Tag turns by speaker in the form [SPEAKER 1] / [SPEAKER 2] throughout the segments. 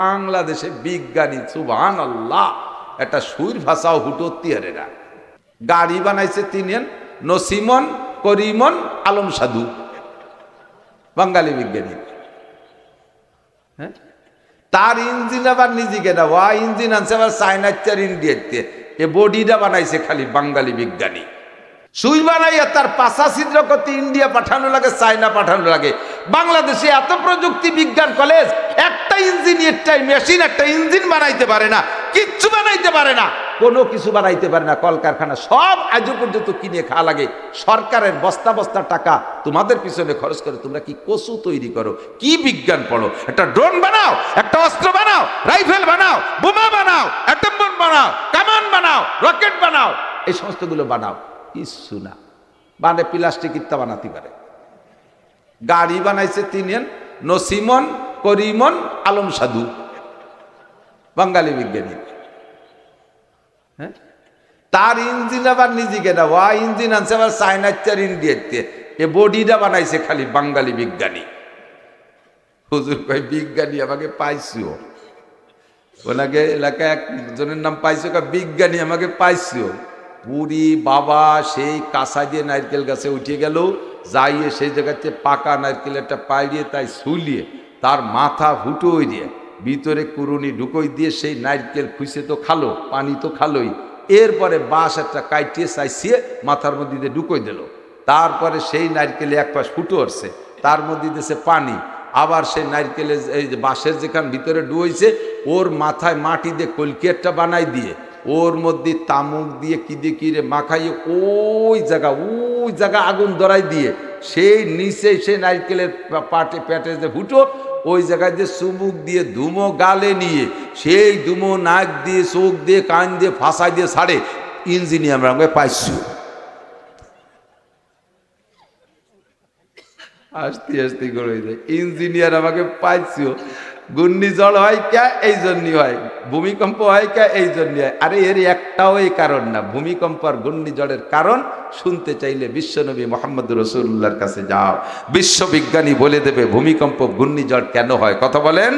[SPEAKER 1] বাংলাদেশে বিজ্ঞানী সুবহানাল্লাহ একটা সুর ভাষাও হুটোত্তিয়ারে না। গাড়ি বানাইছে তিনজন, নসিমন, করিমন, আলম সাধু, বাঙালি বিজ্ঞানী। হ্যাঁ, তার ইঞ্জিন আবার নিজেকে না, ওয়া ইঞ্জিন আনছে আবার চায়নার ইন্ডিয়াতে, এ বডিটা বানাইছে খালি বাঙালি বিজ্ঞানী। সুই বানাইয়া তার পাশা ছিদ্র করতে ইন্ডিয়া পাঠানো লাগে, চায়না পাঠানো লাগে। বাংলাদেশে এত প্রযুক্তি বিজ্ঞান কলেজ, একটা ইঞ্জিনিয়ারটাই মেশিন একটা ইঞ্জিন বানাইতে পারে না, কিচ্ছু বানাইতে পারে না, কোনো কিছু বানাইতে পারে না। কলকারখানা সব আজও পর্যন্ত কিনে খাওয়া লাগে। সরকারের বস্তা বস্তা টাকা তোমাদের পিছনে খরচ করে তোমরা কি কচু তৈরি করো, কি বিজ্ঞান পড়ো? একটা ড্রোন বানাও, একটা অস্ত্র বানাও, রাইফেল বানাও, বোমা বানাও, অ্যাটম বোম বানাও, কামান বানাও, রকেট বানাও, এই সমস্তগুলো বানাও, কিচ্ছু না। মানে প্লাস্টিক ইত্যা বানাতে পারে। গাড়ি বানাইছে তিনজন, নসিমন, করিমন, আলম সাধু, বাঙালি বিজ্ঞানী। হ্যাঁ, তার ইঞ্জিন আবার নিজেকে না, ওয়া ইঞ্জিন আনছে আবার চায়নার ইন্ডিয়াতে, এ বডিটা বানাইছে খালি বাঙালি বিজ্ঞানী। হুজুর কয় বিজ্ঞানী আমাকে পাইছিও, ওনাকে এলাকায় একজনের নাম পাইছো, বিজ্ঞানী আমাকে পাইছিও। বুড়ি বাবা সেই কাঁচা দিয়ে নারকেল গাছে উঠে গেল, যাইয়ে সেই জায়গাতে পাকা নারকেল একটা পাইড়িয়ে তাই শুলিয়ে তার মাথা ফুটোই দিয়ে ভিতরে কুরুনি ঢুকোই দিয়ে সেই নারকেল খুঁজে তো খালো, পানি তো খালোই, এরপরে বাঁশ একটা কাইটিয়ে চাইছিয়ে মাথার মধ্যে দিয়ে ঢুকোই দিল। তারপরে সেই নারকেলে এক পাশ ফুটো আসছে, তার মধ্যে দিয়েছে পানি, আবার সেই নারকেলে এই যে বাঁশের যেখান ভিতরে ডুয়েছে ওর মাথায় মাটি দিয়ে কলকি একটা বানাই দিয়ে ওর মধ্যে তামুক দিয়ে কি দিয়ে কি রে মাখাইয়ে ওই জায়গা আগুন ধরাই দিয়ে সেই নিচে সেই নারকেলের পেটে যে ফুটো ওই জায়গায় যে চুমুক দিয়ে ধুমো গালে নিয়ে সেই ধুমো নাক দিয়ে চোখ দিয়ে কান দিয়ে ফাঁসাই দিয়ে ছাড়ে। ইঞ্জিনিয়ার আমাকে পাইছি, আস্তে আস্তে করে দেয়। ইঞ্জিনিয়ার আমাকে পাইছিও। ঘূর্ণিঝড় হয় কে, এই জন্যই হয়। ভূমিকম্প হয় কে, এই জন্যই হয়। আরে এর একটাও এই কারণ না। ভূমিকম্প আর ঘূর্ণিঝড়ের কারণ শুনতে চাইলে বিশ্বনবী মুহাম্মদ রাসূলুল্লাহর কাছে যাও, বিশ্ববিজ্ঞানী বলে দেবে ভূমিকম্প ঘূর্ণিঝড় কেন হয়। কথা বলেন।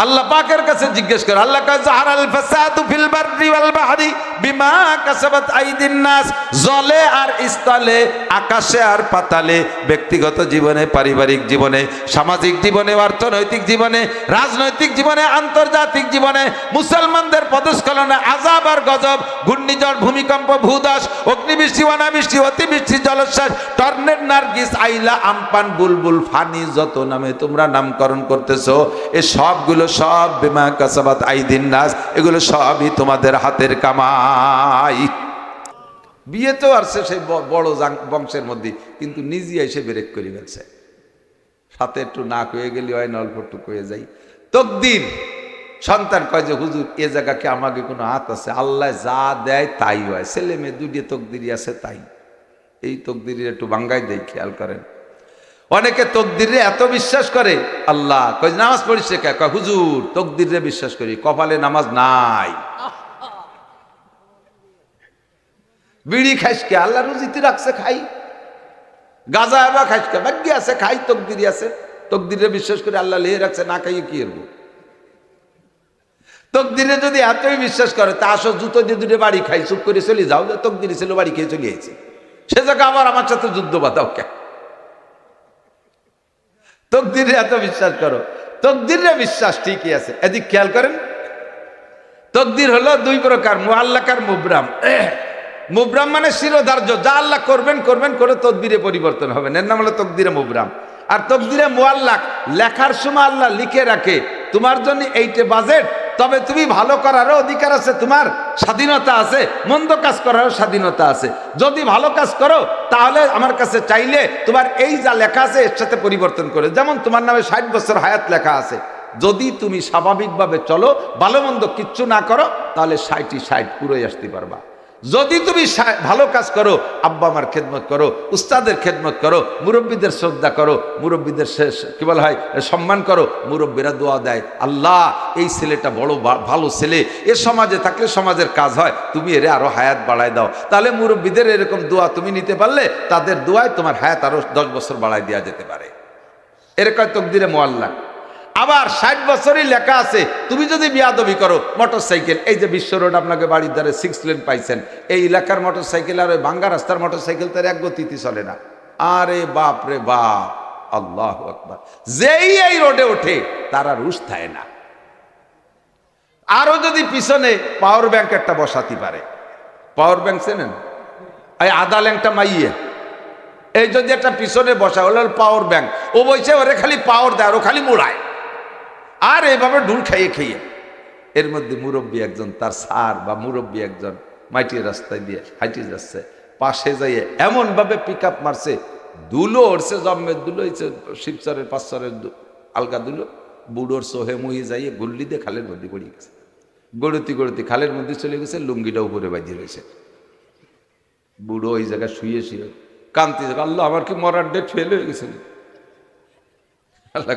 [SPEAKER 1] আল্লাহ পাকের কাছে জিজ্ঞেস করে, আল্লাহ কয় জাহারাল ফাসাদু ফিল বাররি ওয়াল বাহরি বিমা কাসাবাত আইদিন নাস। জলে আর স্থলে, আকাশে আর পাতালে, ব্যক্তিগত জীবনে, পারিবারিক জীবনে, সামাজিক জীবনে, অর্থনৈতিক জীবনে, রাজনৈতিক জীবনে, আন্তর্জাতিক জীবনে, মুসলমানদের পদস্খলনে আযাব আর গজব, ঘূর্ণিঝড়, ভূমিকম্প, ভূধস, অগ্নিবৃষ্টি, অনাবৃষ্টি, অতিবৃষ্টি, জলোচ্ছ্বাস, টর্নেড, নার্গিস, আইলা, আমপান, বুলবুল, ফানি, যত নামে তোমরা নামকরণ করতেছো, এ সবগুলো সব বিমা কাসাবাত আইদিন নাস, এগুলো সবই তোমাদের হাতের কামাই। বিয়ে তো আসছে সেই বড় বংশের মধ্যে, কিন্তু নিজে এসে ব্রেক করে ফেলছে। সাথে একটু নাক হয়ে গেলে হয় না, অল্প একটু হয়ে যাই। তকদির। সন্তান কয় যে হুজুর এ জায়গাকে আমাকে কোনো হাত আছে, আল্লাহ যা দেয় তাই হয়। ছেলে মেয়ে দুটিয়ে তকদিরই আছে, তাই এই তকদিরের একটু ভাঙ্গাই দেয়, খেয়াল করেন। অনেকে তকদিরে এত বিশ্বাস করে, আল্লাহ কয় নামাজ পড়িস কে, কয় হুজুর তকদিরে বিশ্বাস করি, কপালে নামাজ নাই। বিড়ি খাইস কে, আল্লাহ রুজিতে রাখছে খাই। গাঁজা এবার খাইস কে, ভাগ্য আছে খাই, তকদিরি আছে। তকদিরে বিশ্বাস করে আল্লাহ লেহে রাখছে, না খাইয়ে কি করবো? তকদিরে যদি এতই বিশ্বাস করে তা আসো জুতো দিয়ে দুটো বাড়ি খাই, চুপ করে চলে যাও, তকদিরে ছিল বাড়ি খেয়ে চলে গেছে, সে জায়গা আবার আমার সাথে যুদ্ধ বাঁধাও কে? তকদিরে এত বিশ্বাস করো। তকদিরে বিশ্বাস ঠিকই আছে, এদিক খেয়াল করেন। তকদির হলো দুই প্রকার, মুআল্লাক আর মুবরাম। মুবরাম মানে শিরোধার্য, যা আল্লাহ করবেন করবেন, করে তকদিরে পরিবর্তন হবে, এর নাম হলো তকদিরে মুবরাম। আর তকদিরে মুআল্লাক, লেখার সময় আল্লাহ লিখে রাখে তোমার জন্য এইটা বাজেট, তবে তুমি ভালো করারও অধিকার আছে, তোমার স্বাধীনতা আছে, মন্দ কাজ করারও স্বাধীনতা আছে। যদি ভালো কাজ করো তাহলে আমার কাছে চাইলে তোমার এই যা লেখা আছে এর সাথে পরিবর্তন করে, যেমন তোমার নামে 60 বছর হায়াত লেখা আছে। যদি তুমি স্বাভাবিকভাবে চলো, ভালো মন্দ কিচ্ছু না করো, তাহলে 60 পুরোই আসতে পারবা। যদি তুমি ভালো কাজ করো, আব্বা আমার খেদমত করো, উস্তাদের খেদমত করো, মুরব্বীদের শ্রদ্ধা করো, মুরব্বীদের কি বলা হয় সম্মান করো, মুরব্বীরা দোয়া দেয়, আল্লাহ এই ছেলেটা বড় ভালো ছেলে, এ সমাজে থাকলে সমাজের কাজ হয়, তুমি এর আরো হায়াত বাড়ায় দাও। তাহলে মুরব্বীদের এরকম দোয়া তুমি নিতে পারলে তাদের দোয়ায় তোমার হায়াত আরো 10 বছর বাড়ায় দেওয়া যেতে পারে। এর কয় তকদিরে মুআল্লাক। আবার 60 বছরই লেখা আছে তুমি যদি বিয়াদবি করো মোটরসাইকেল, এই যে বিশ্ব রোড আপনাকে বাড়ির ধারে 6 লেন পাইছেন, এই এলাকার মোটরসাইকেল আর ওই ভাঙ্গা রাস্তার মোটরসাইকেল তার এক গতিতে চলে না। আরে বাপ রে বাপ, আল্লাহু আকবার। যেই এই রোডে ওঠে তারা রুশ থাকে না। আরো যদি পিছনে পাওয়ার ব্যাংক একটা বসাতে পারে, পাওয়ার ব্যাংক চেনেন, এই আদা ল্যাংটা মাইয়ে, এই যদি একটা পিছনে বসা হলো পাওয়ার ব্যাংক, ও বলছে ওরে খালি পাওয়ার দেয়, ও খালি মোড়ায়, আর এইভাবে ডুল খাইয়ে খাইয়ে। এর মধ্যে মুরব্বী একজন, তার সার বা মুরব্বী একজন মাটির রাস্তায় দিয়ে হাঁটিয়ে যাচ্ছে, পাশে যাইয়ে এমন ভাবে পিক আপ মারছে, দুলো ওরছে, জম্মের দুলো হয়েছে, শিবচরের 5 চরের আলগা দুলো, বুড়োর সোহে মুহি যাইয়ে গুল্লি দিয়ে খালের মধ্যে পড়িয়ে গেছে। গড়তি গড়তি খালের মধ্যে চলে গেছে, লুঙ্গিটা উপরে বাজিয়ে রয়েছে। বুড়ো ওই জায়গায় শুয়ে শুয়ে কান্তি, আল্লাহ আমার কি মরার ডেট ফেল হয়ে গেছে, আল্লাহ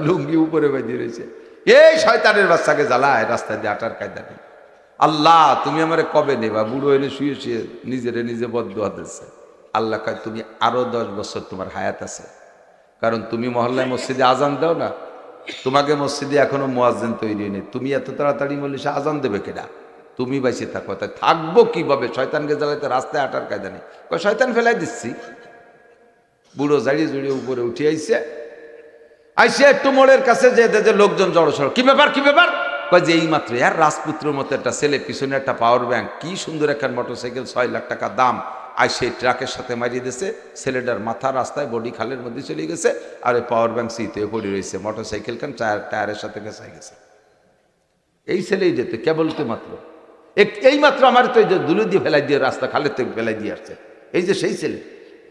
[SPEAKER 1] লুঙ্গি উপরে বাজিয়ে রয়েছে। এই শয়তানের বাচ্চাকে জ্বালায় রাস্তায় দিয়ে আটার কায়দা নেই। আল্লাহ তুমি আমারে কবে নেবা? বুড়ো এনে শুয়ে শুয়ে নিজেরে নিজে বদদুয়া দিচ্ছে। আল্লাহ কয় তুমি আরো 10 বছর তোমার হায়াত আছে, কারণ তুমি মহল্লায় মসজিদে আজান দাও না, তোমাকে মসজিদে এখনো মুয়াজ্জিন তৈরি নেই, তুমি এত তাড়াতাড়ি বললে সে আজান দেবে কেডা? তুমি বাইসে থাকো, তাই থাকবো কিভাবে? শয়তানকে জ্বালাইতে রাস্তায় আটার কায়দা নেই। কয় শয়তান ফেলাই দিচ্ছি। বুড়ো জাড়িয়ে জড়িয়ে উপরে উঠে আইসে, আইসে একটু মোড়ের কাছে যে লোকজন জড়সড়, কি ব্যাপার কি ব্যাপার? কয় যে এই মাত্র আর রাজপুত্রের মতো একটা ছেলে, পিছনে একটা পাওয়ার ব্যাংক, কি সুন্দর একটা মোটরসাইকেল, 6 লাখ টাকা দাম, আর সেই ট্রাকের সাথে মারিয়ে দিয়েছে। ছেলেটার মাথা রাস্তায়, বডি খালের মধ্যে চলে গেছে, আর এই পাওয়ার ব্যাংক সিতে পড়ে রয়েছে, মোটরসাইকেল খান টায়ারের সাথে গেছে গেছে। এই ছেলেই যেতে কেবল তো মাত্র এই মাত্র আমার তো এই যে দুলু দিয়ে ফেলাই দিয়ে রাস্তা খালের থেকে ফেলাই দিয়ে আসছে, এই যে সেই ছেলে।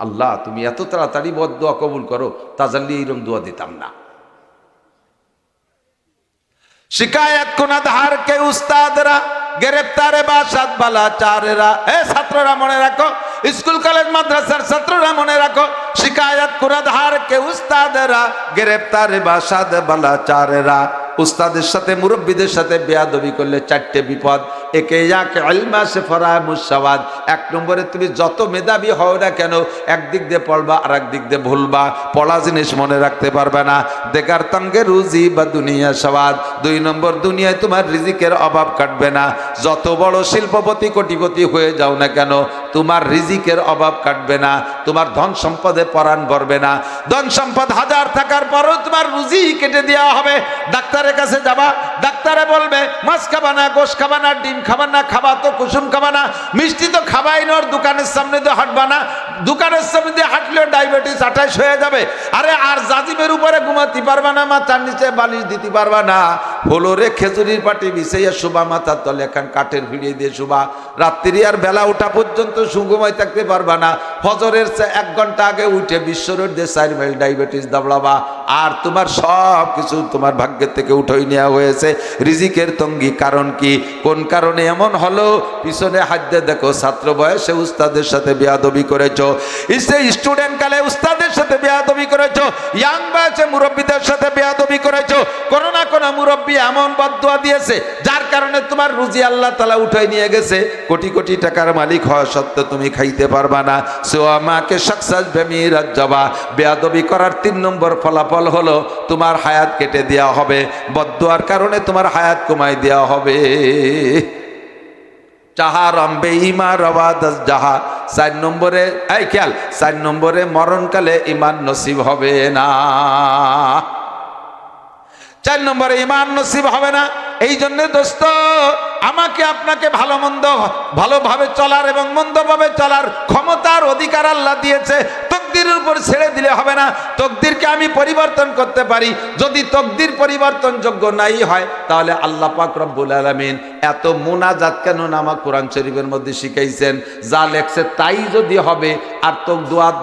[SPEAKER 1] আল্লাহ তুমি এত তাড়াতাড়ি বদদুয়া কবুল করো, তা জানলে এইরকম দোয়া দিতাম না। শিকায়ত কুনাধার কে উস্তাদরা, গ্রেপ্তারে বাসাত বালা চারেরা। এ ছাত্ররা মনে রাখো, স্কুল কলেজ মাদ্রাসার ছাত্ররা মনে রাখো, শিকায়ত কুনাধার কে উস্তাদরা, গ্রেপ্তারে বাসাত বালা চারেরা। উস্তাদের সাথে মুরব্বীদের সাথে বেয়াদবি করলে 4টে বিপদ। একে এক ইলমা সে ফরা মুসাওয়াদ। 1 নম্বরে তুমি যত মেধাবী হও না কেন, একদিক দিয়ে পড়বা আর একদিক দিয়ে ভুলবা, পড়া জিনিস মনে রাখতে পারবে না। দেখার তঙ্গে রুজি বা দুনিয়া সওয়াদ। 2 নম্বর, দুনিয়ায় তোমার রিজিকের অভাব কাটবে না। যত বড় শিল্পপতি কোটিপতি হয়ে যাও না কেন, তোমার রিজিকের অভাব কাটবে না, তোমার ধন সম্পদে পরাণ ভরবে না। ধন সম্পদ 1000 থাকার পরও তোমার রুজি কেটে দেওয়া হবে। ডাক্তারের কাছে যাবা, ডাক্তারে বলবে মাছ খাবা না, গোশ খাবা না, ডিম খাবা না, খাবা তো কুসুম খাবা না, মিষ্টি তো খাবাই না, দোকানের সামনে দিয়ে হাঁটবা না, দোকানের সামনে দিয়ে হাঁটলেও ডায়াবেটিস 28 হয়ে যাবে। আরে আর জাজিমের উপরে ঘুমাতে পারবা না, মাথার নিচে বালিশ দিতে পারবা না, ফ্লোরে খেজুরির পাটি বিছাইয়া শুবা, মাথার তলে এখন কাঠের ভিড়িয়ে দিয়ে শুবা, রাত্রি আর বেলা ওঠা পর্যন্ত সুঘুমায় থাকতে পারবা না, ফজরের 1 ঘন্টা আগে উঠে বিশ্ব রোড দিয়ে 4 মাইল ডায়াবেটিস দাবড়াবা। আর তোমার সব কিছু তোমার ভাগ্যের থেকে উঠাই নেওয়া হয়েছে। রিজিকের তঙ্গি কারণ কি? কোন কারণে এমন হলো? পিছনে হাত দিয়ে দেখো, ছাত্র বয়সে উস্তাদের সাথে বেয়াদবি করেছো, স্টুডেন্ট কালে উস্তাদের সাথে বেয়াদবি করেছো, ইয়াং বয়সে মুরব্বীদের সাথে বেয়াদবি করেছো। কোনো না কোনো মুরব্বী এমন বদদুয়া দিয়েছে যার কারণে তোমার রুজি আল্লাহ তাআলা উঠাই নিয়ে গেছে। কোটি কোটি টাকার মালিক হওয়া সত্ত্বেও তুমি খাইতে পারবা না। সোয়ামাকে সাকসাস বেমিরাত যাবা। বেয়াদবি করার 3 নম্বর ফলাফল হলো তোমার হায়াত কেটে দেওয়া হবে, বদদুয়ার কারণে তোমার হায়াত কমাই দেওয়া হবে। চাহারম্বে ইমা রওয়াদাস জাহা। 4 নম্বরে, এই খেয়াল, 4 নম্বরে মরণকালে ইমান নসিব হবে না। 4 নম্বরে ইমান নসিব হবে না। এই জন্য দোস্ত, আমাকে আপনাকে ভালো মন্দ ভালোভাবে চলার এবং মন্দভাবে চলার ক্ষমতার অধিকার আল্লাহ দিয়েছে। তকদিরের উপর ছেড়ে দিলে হবে না। তকদিরকে আমি পরিবর্তন করতে পারি। যদি তকদির পরিবর্তন যোগ্য নাই হয়, তাহলে আল্লাহ পাক রব্বুল আলামিন এত মুনাজাত কেন নামা কোরআন শরীফের মধ্যে শিখাইছেন? যা লেখছে তাই যদি হবে, আর তো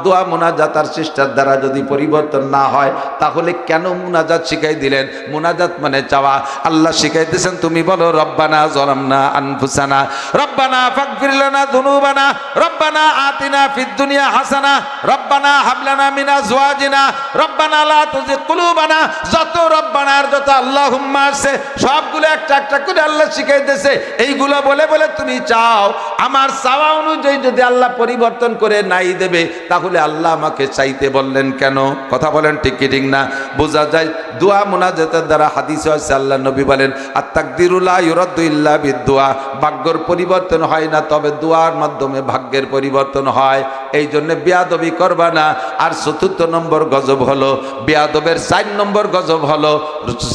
[SPEAKER 1] দোয়া মুনাজাত আর চেষ্টার দ্বারা যদি পরিবর্তন না হয়, তাহলে কেন মুনাজাত শিখাই দিলেন? মুনাজাত মানে চাওয়া। আল্লাহ শিখাইতেছেন, তুমি বলো রব্বানা যালামনা আনফুসানা, রব্বানা ফাগফির লানা যুনুবানা, রব্বানা আতিনা ফিদ দুনিয়া হাসানা, রব্বানা হাব লানা মিন আজওয়াজিনা, রব্বানা লা তুযিগ কুলুবানা। যত রব্বানার যত আল্লাহুম্মা আছে সবগুলো একটা একটা করে আল্লাহ শিখাই গেছে। এইগুলো বলে বলে তুমি চাও, আমার চাওয়া অনুযায়ী যদি আল্লাহ পরিবর্তন করে নাই দেবে, তাহলে আল্লাহ আমাকে চাইতে বললেন কেন? কথা বলেন ঠিক কি ঠিক না? বোঝা যায় দোয়া মুনাজাতের দ্বারা। হাদিসে আছে আল্লাহ নবী বলেন, আত-তাকদিরু লা ইউরাদ্দু ইল্লা বিদ-দুআ, ভাগ্যের পরিবর্তন হয় না, তবে দোয়ার মাধ্যমে ভাগ্যের পরিবর্তন হয়। এই জন্য বেয়াদবি করবা না। আর চতুর্থ নম্বর গজব হলো, বেয়াদবের 4 নম্বর গজব হলো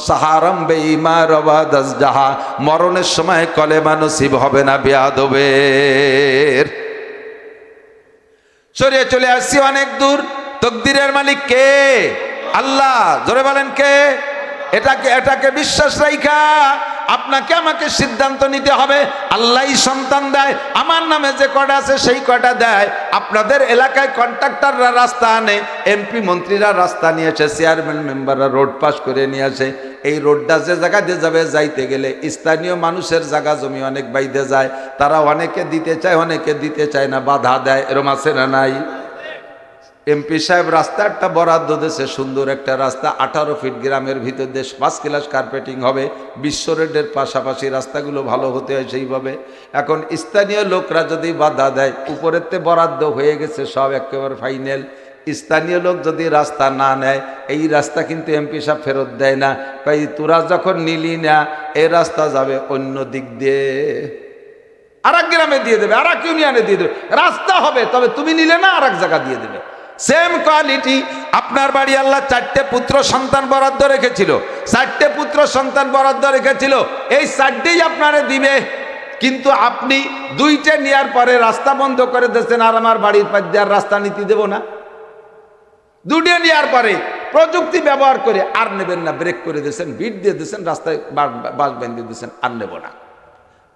[SPEAKER 1] সাহারাম বেঈমা রবাদাস জাহা, মরণের সময় কলেমা নসিব হবে না বেয়াদবের। সরিয়ে চলে আসছি অনেক দূর। তকদিরের মালিক কে? আল্লাহ। জোরে বলেন কে? এটাকে বিশ্বাস রাখা আপনাকে আমাকে সিদ্ধান্ত নিতে হবে। আল্লাহই সন্তান দেয়। আমার নামে যে কটা আছে সেই কটা দেয়। আপনাদের এলাকায় কন্ট্রাক্টররা রাস্তা আনে, এমপি মন্ত্রীরা রাস্তা নিয়ে আসে, চেয়ারম্যান মেম্বাররা রোড পাস করে নিয়ে আসে। এই রোডটা যে জায়গা দিয়ে যাবে, যাইতে গেলে স্থানীয় মানুষের জায়গা জমি অনেক বাইরে যায়। তারা অনেকে দিতে চায়, অনেকে দিতে চায় না, বাধা দেয়। এরম আছে না নাই? এমপি সাহেব রাস্তা একটা বরাদ্দ দিয়েছে, সুন্দর একটা রাস্তা, 18 ফিট গ্রামের ভিতর দিয়ে 5 ক্লাস কার্পেটিং হবে, বিশ্ব রোডের পাশাপাশি রাস্তাগুলো ভালো হতে হয় সেইভাবে। এখন স্থানীয় লোকরা যদি বাধা দেয়, উপরেতে বরাদ্দ হয়ে গেছে সব একেবারে ফাইনাল, স্থানীয় লোক যদি রাস্তা না নেয়, এই রাস্তা কিন্তু এমপি সাহেব ফেরত দেয় না। তাই তোরা যখন নিলি না, এই রাস্তা যাবে অন্য দিক দিয়ে, আর এক গ্রামে দিয়ে দেবে, আর এক ইউনিয়নে দিয়ে দেবে, রাস্তা হবে, তবে তুমি নিলে না, আর এক জায়গা দিয়ে দেবে। Same quality. আপনার বাড়ি আল্লাহ 4টে পুত্র সন্তান বরাদ্দ রেখেছিল, 4টে পুত্র সন্তান বরাদ্দ রেখেছিল, এই 4টেই আপনারে দিবে। কিন্তু আপনি 2টে নেওয়ার পরে রাস্তা বন্ধ করে দিয়েছেন, আর আমার বাড়ির পাশ দিয়ে রাস্তা নিতে দেবো না। 2টে নেওয়ার পরে প্রযুক্তি ব্যবহার করে আর নেবেন না, ব্রেক করে দিয়েছেন, বিট দিয়ে দিয়েছেন, রাস্তায় বাস বেঁধে দিয়েছেন, আর নেব না।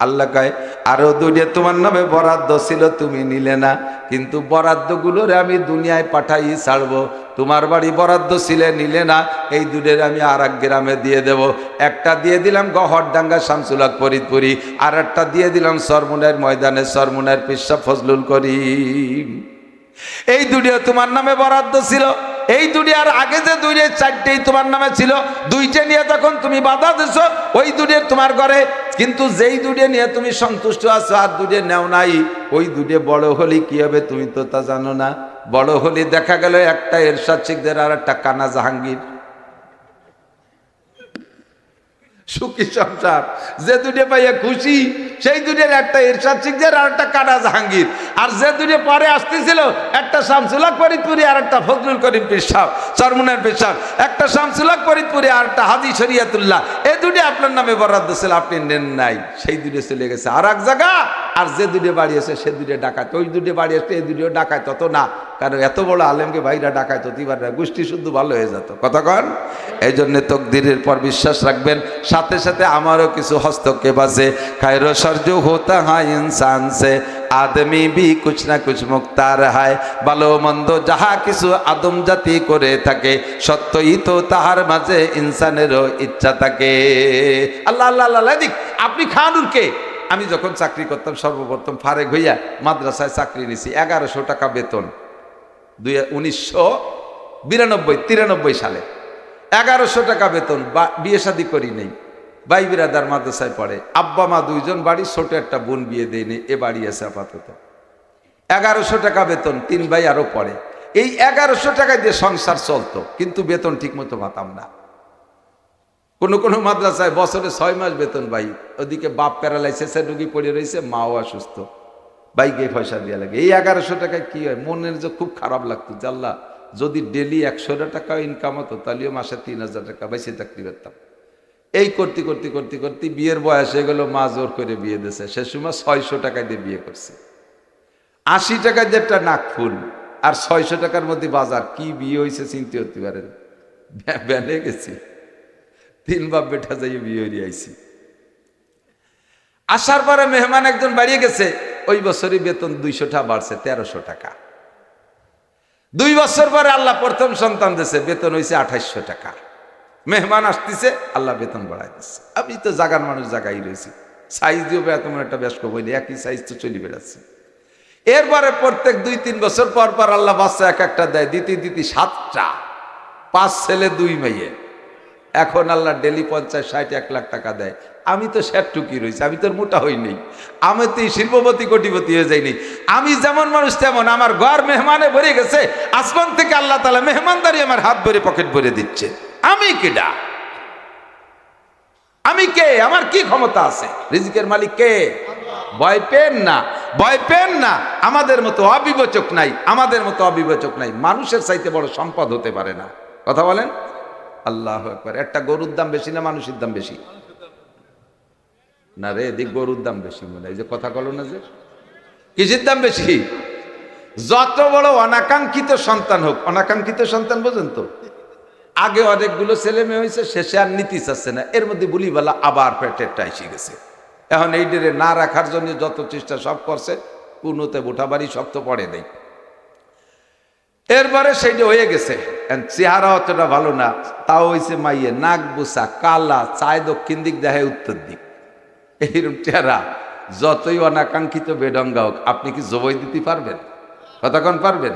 [SPEAKER 1] আল্লাহ কয়, আরো 2টে তোমার নামে বরাদ্দ ছিল, তুমি নিলে না, কিন্তু বরাদ্দগুলোরে আমি দুনিয়ায় পাঠাই ছাড়বো। তোমার বাড়ি বরাদ্দ ছিলে, নিলে না, এই 2টের আমি আর এক গ্রামে দিয়ে দেব। একটা দিয়ে দিলাম গহরডাঙ্গা শামসুল হক ফরিদপুরি, আর একটা দিয়ে দিলাম সরমুনের ময়দানে সরমুনের পিসা ফজলুল করিম। এই 2টে তোমার নামে বরাদ্দ ছিল। এই 2টে আর আগে যে 2টে 4টেই তোমার নামে ছিল, 2টে নিয়ে তখন তুমি বাধা দিছো, ওই 2টে তোমার ঘরে। কিন্তু যেই 2টে নিয়ে তুমি সন্তুষ্ট আছো, আর 2টে নেও নাই, ওই 2টে বড় হলে কি হবে তুমি তো তা জানো না। বড় হলে দেখা গেল একটা এরশাদ শিকদার আর একটা কানা জাহাঙ্গীর। সুখী সংসার। যে 2টে পাইয়া খুশি, সেই 2টের একটা এরশাদ শিকদার আর একটা কানা জাহাঙ্গীর। আর যে 2টে পরে আসতেছিল, একটা শামসুল হক ফরিদপুরি আর একটা ফজলুল করিম পীর সাহেব চরমুনের পীর সাহেব, একটা শামসুল হক ফরিদপুরি আর একটা হাজী শরিয়াতুল্লাহ। এই 2টে আপনার নামে বরাদ্দ ছিল, আপনি নেন নাই, সেই 2টে চলে গেছে আর এক জায়গা। আর যে 2টে বাড়ি আছে সে 2টে ডাকাত, ওই 2টে বাড়ি আসতে এই 2টেও ডাকাত তত না, কারণ এত বড় আলেমকে ভাইরা ডাকাত হতে পারে না, গোষ্ঠী শুদ্ধ ভালো হয়ে যেত। কথা কন। এই জন্য তকদিরের পর বিশ্বাস রাখবেন। সাথে সাথে আমারও কিছু হস্তক্ষেপ আছে। খায়র সরজু হোতা হ্যাঁ ইনসান সে আদমি ভি কুছ না কুছ মুক্তার হয়। ভালো মন্দ যাহা কিছু আদম জাতি করে থাকে, সত্যই তো তাহার মাঝে ইনসানেরও ইচ্ছা থাকে। আল্লাহ আল্লাহ আল্লাহ। দিক আপনি খানুর কে? আমি যখন চাকরি করতাম, সর্বপ্রথম ফারেক হইয়া মাদ্রাসায় চাকরি নিছি, 1100 টাকা বেতন। 1992-93 সালে 1100 টাকা বেতন। বিয়ে শাদী করি নেই, ভাই বিরাদার মাদ্রাসায় পড়ে, আব্বা মা 2জন, বাড়ি, ছোট একটা বোন বিয়ে দেয় নেই, এ বাড়ি আছে আপাতত। 1100 টাকা বেতন, 3 ভাই আরো পড়ে। এই 1100 টাকা দিয়ে সংসার চলতো, কিন্তু বেতন ঠিক মতো পাতাম না। কোনো মাদ্রাসায় বছরে 6 মাস বেতন ভাই, ওদিকে বাপ প্যারালাইসিসের রোগী পড়ে রয়েছে, মাও অসুস্থ, ভাইকে পয়সা দেওয়া লাগে। এই 1100 টাকায় কি হয়? মনের যে খুব খারাপ লাগতো, যে আল্লাহ যদি ডেলি 100 টাকা ইনকাম হতো, তাহলেও মাসে 3000 টাকা বেশি চাকরি করতাম। এই করতে করতে করতে করতে বিয়ের বয়স হয়ে গেল, মা জোর করে বিয়ে দিয়েছে। সে সময় 600 টাকা দিয়ে বিয়ে করছে। 80 টাকা দিয়ে একটা নাক ফুল, আর 600 টাকার মধ্যে বাজার। কি বিয়ে হয়েছে চিনতে হতে পারেন, ব্যানে গেছি, 3 বাপ বেটা যাই বিয়ে হয়ে আইছি। আসার পরে মেহমান একজন বাড়িয়ে গেছে, ওই বছরই বেতন 200 টাকা বাড়ছে, 1300 টাকা। 2 বছর পরে আল্লাহ প্রথম সন্তান দিয়েছে, বেতন হয়েছে 2800 টাকা। মেহমান আসতেছে, আল্লাহ বেতন বাড়াই দিচ্ছে। আমি তো জাগার মানুষ, জাগাই রয়েছি, সাইজ দিও তেমন একটা ব্যস্ত বইনি, একই সাইজ তো চলে বেড়াচ্ছে। এরপরে প্রত্যেক 2-3 বছর পর পর আল্লাহ বাচ্চা এক একটা দেয়, দিতে দিতে 7টা, 5 ছেলে 2 মেয়ে। এখন আল্লাহ ডেলি 50-60-1 লাখ টাকা দেয়। আমি তো শের টুকি রয়েছি, আমি তো মোটা হইনি, আমি তো শিল্পপতি কোটিপতি হয়ে যাইনি। আমি যেমন মানুষ তেমন, আমার ঘর মেহমানে ভরে গেছে, আসমান থেকে আল্লাহ তাআলা মেহমানদারি আমার হাত ভরে পকেট ভরে দিচ্ছে। আমি কেডা? আমি কে? আমার কি ক্ষমতা আছে? রিজিকের মালিক কে? ভয় পেন না, ভয় পেন না। আমাদের মতো অবিবেচক নাই, আমাদের মতো অবিবেচক নাই। মানুষের চাইতে বড় সম্পদ হতে পারে না। কথা বলেন আল্লাহু আকবার। একটা গরুর দাম বেশি না মানুষের দাম বেশি? না রে, এদিক গরুর দাম বেশি মনে হয়। যে কথা বলো না, যে কিসের দাম বেশি? যত বড় অনাকাঙ্ক্ষিত সন্তান হোক, অনাকাঙ্ক্ষিত সন্তান বোঝেন তো, আগে অনেকগুলো ছেলে মেয়ে হয়েছে, শেষে আর নীতি চাচ্ছে না, এর মধ্যে বলিবেলা আবার পেটেরটা এসে গেছে। এখন এই ডেরে না রাখার জন্য যত চেষ্টা সব করছে, কোনোতে বোঠাবাড়ি সব তো পড়ে নেই। এরপরে সেইটা হয়ে গেছে, চেহারা অতটা ভালো না, তাও হয়েছে মাইয়ে, নাক বুসা, কালা, চায় দক্ষিণ দিক, দেখায় উত্তর দিক, এইরকম চেহারা। যতই অনাকাঙ্ক্ষিত বেডঙ্গা হোক, আপনি কি জবাই দিতে পারবেন? কতক্ষণ পারবেন?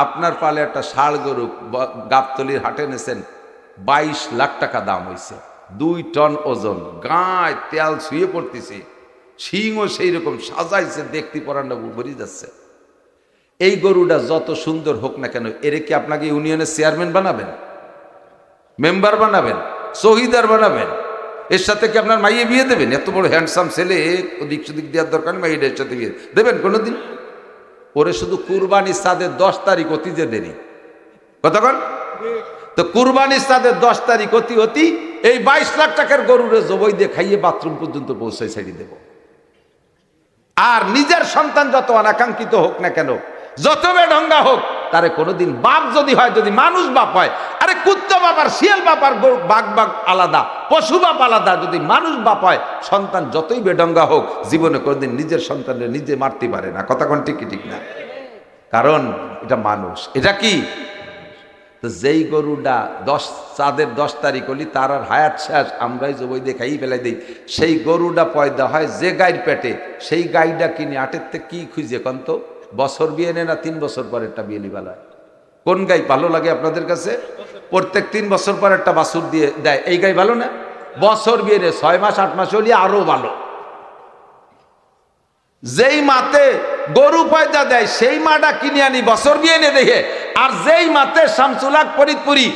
[SPEAKER 1] আপনার পালে একটা ষাঁড় গরু গাবতলির হাটে নেছেন, 22 লাখ টাকা দাম হয়েছে, 2 টন ওজন, গায়ে তেল শুয়ে পড়তেছে, শিংও সেই রকম সাজাইছে, দেখতে পরান্না ভরি যাচ্ছে। এই গরুটা যত সুন্দর হোক না কেন, এর কি আপনাকে ইউনিয়নের চেয়ারম্যান বানাবেন, মেম্বার বানাবেন, শহীদার বানাবেন? এর সাথে কি আপনার মাইয়ে বিয়ে দেবেন? এত বড় হ্যান্ডসাম ছেলে, ওদিক সেদিক দেওয়ার দরকার নেই, মাইয়ের সাথে বিয়ে দেবেন কোনোদিন? ওরে শুধু কুরবানির সাদের 10 তারিখ অতি যে দেরি। কতক্ষণ? তো কুরবানির সাদের 10 তারিখ অতি অতি এই 22 লাখ টাকার গরুরে জবই দিয়ে খাইয়ে বাথরুম পর্যন্ত পৌঁছায় ছেড়ে দেব। আর নিজের সন্তান যত অনাকাঙ্ক্ষিত হোক না কেন, যত বেঢঙ্গা হোক, তারে কোনোদিন বাপ যদি হয়, যদি মানুষ বাপ হয়, আরে কুত্তা বাপ আর শিয়াল বাপ আর বাঘ বাঘ আলাদা, পশু বাপ আলাদা, যদি মানুষ বাপ হয়, সন্তান যতই বেঢঙ্গা হোক, জীবনে কোনোদিন নিজের সন্তানের নিজে মারতে পারে না। কথা কোন ঠিক ঠিক না? কারণ এটা মানুষ। এটা কি? তো যেই গরুটা চাঁদের 10 তারিখ হলি, তার আর হায়াত শেষ, আমরাই জবই দিয়ে খাই ফেলাই দিই। সেই গরুটা পয়দা হয় যে গাইর পেটে, সেই গাইটা কিনে আটের থেকে কি খুঁজে কন্ত? বছর বিয়ে নেয় না 3 বছর পর একটা বিয়ে নিবালা হয়। কোন গাই ভালো লাগে আপনাদের কাছে? প্রত্যেক 3 বছর পর একটা বাছুর দিয়ে দেয়, এই গাই ভালো না? বছর বিয়ে নেয় 6 মাস 8 মাস হলে আরো ভালো। যেই মাতে গরু পয়দা দেয়, সেই মাটা কিনে আনি বছর বিয়ে এনে দেখে। আর যেই মাতে শামসুল হক ফরিদপুরি,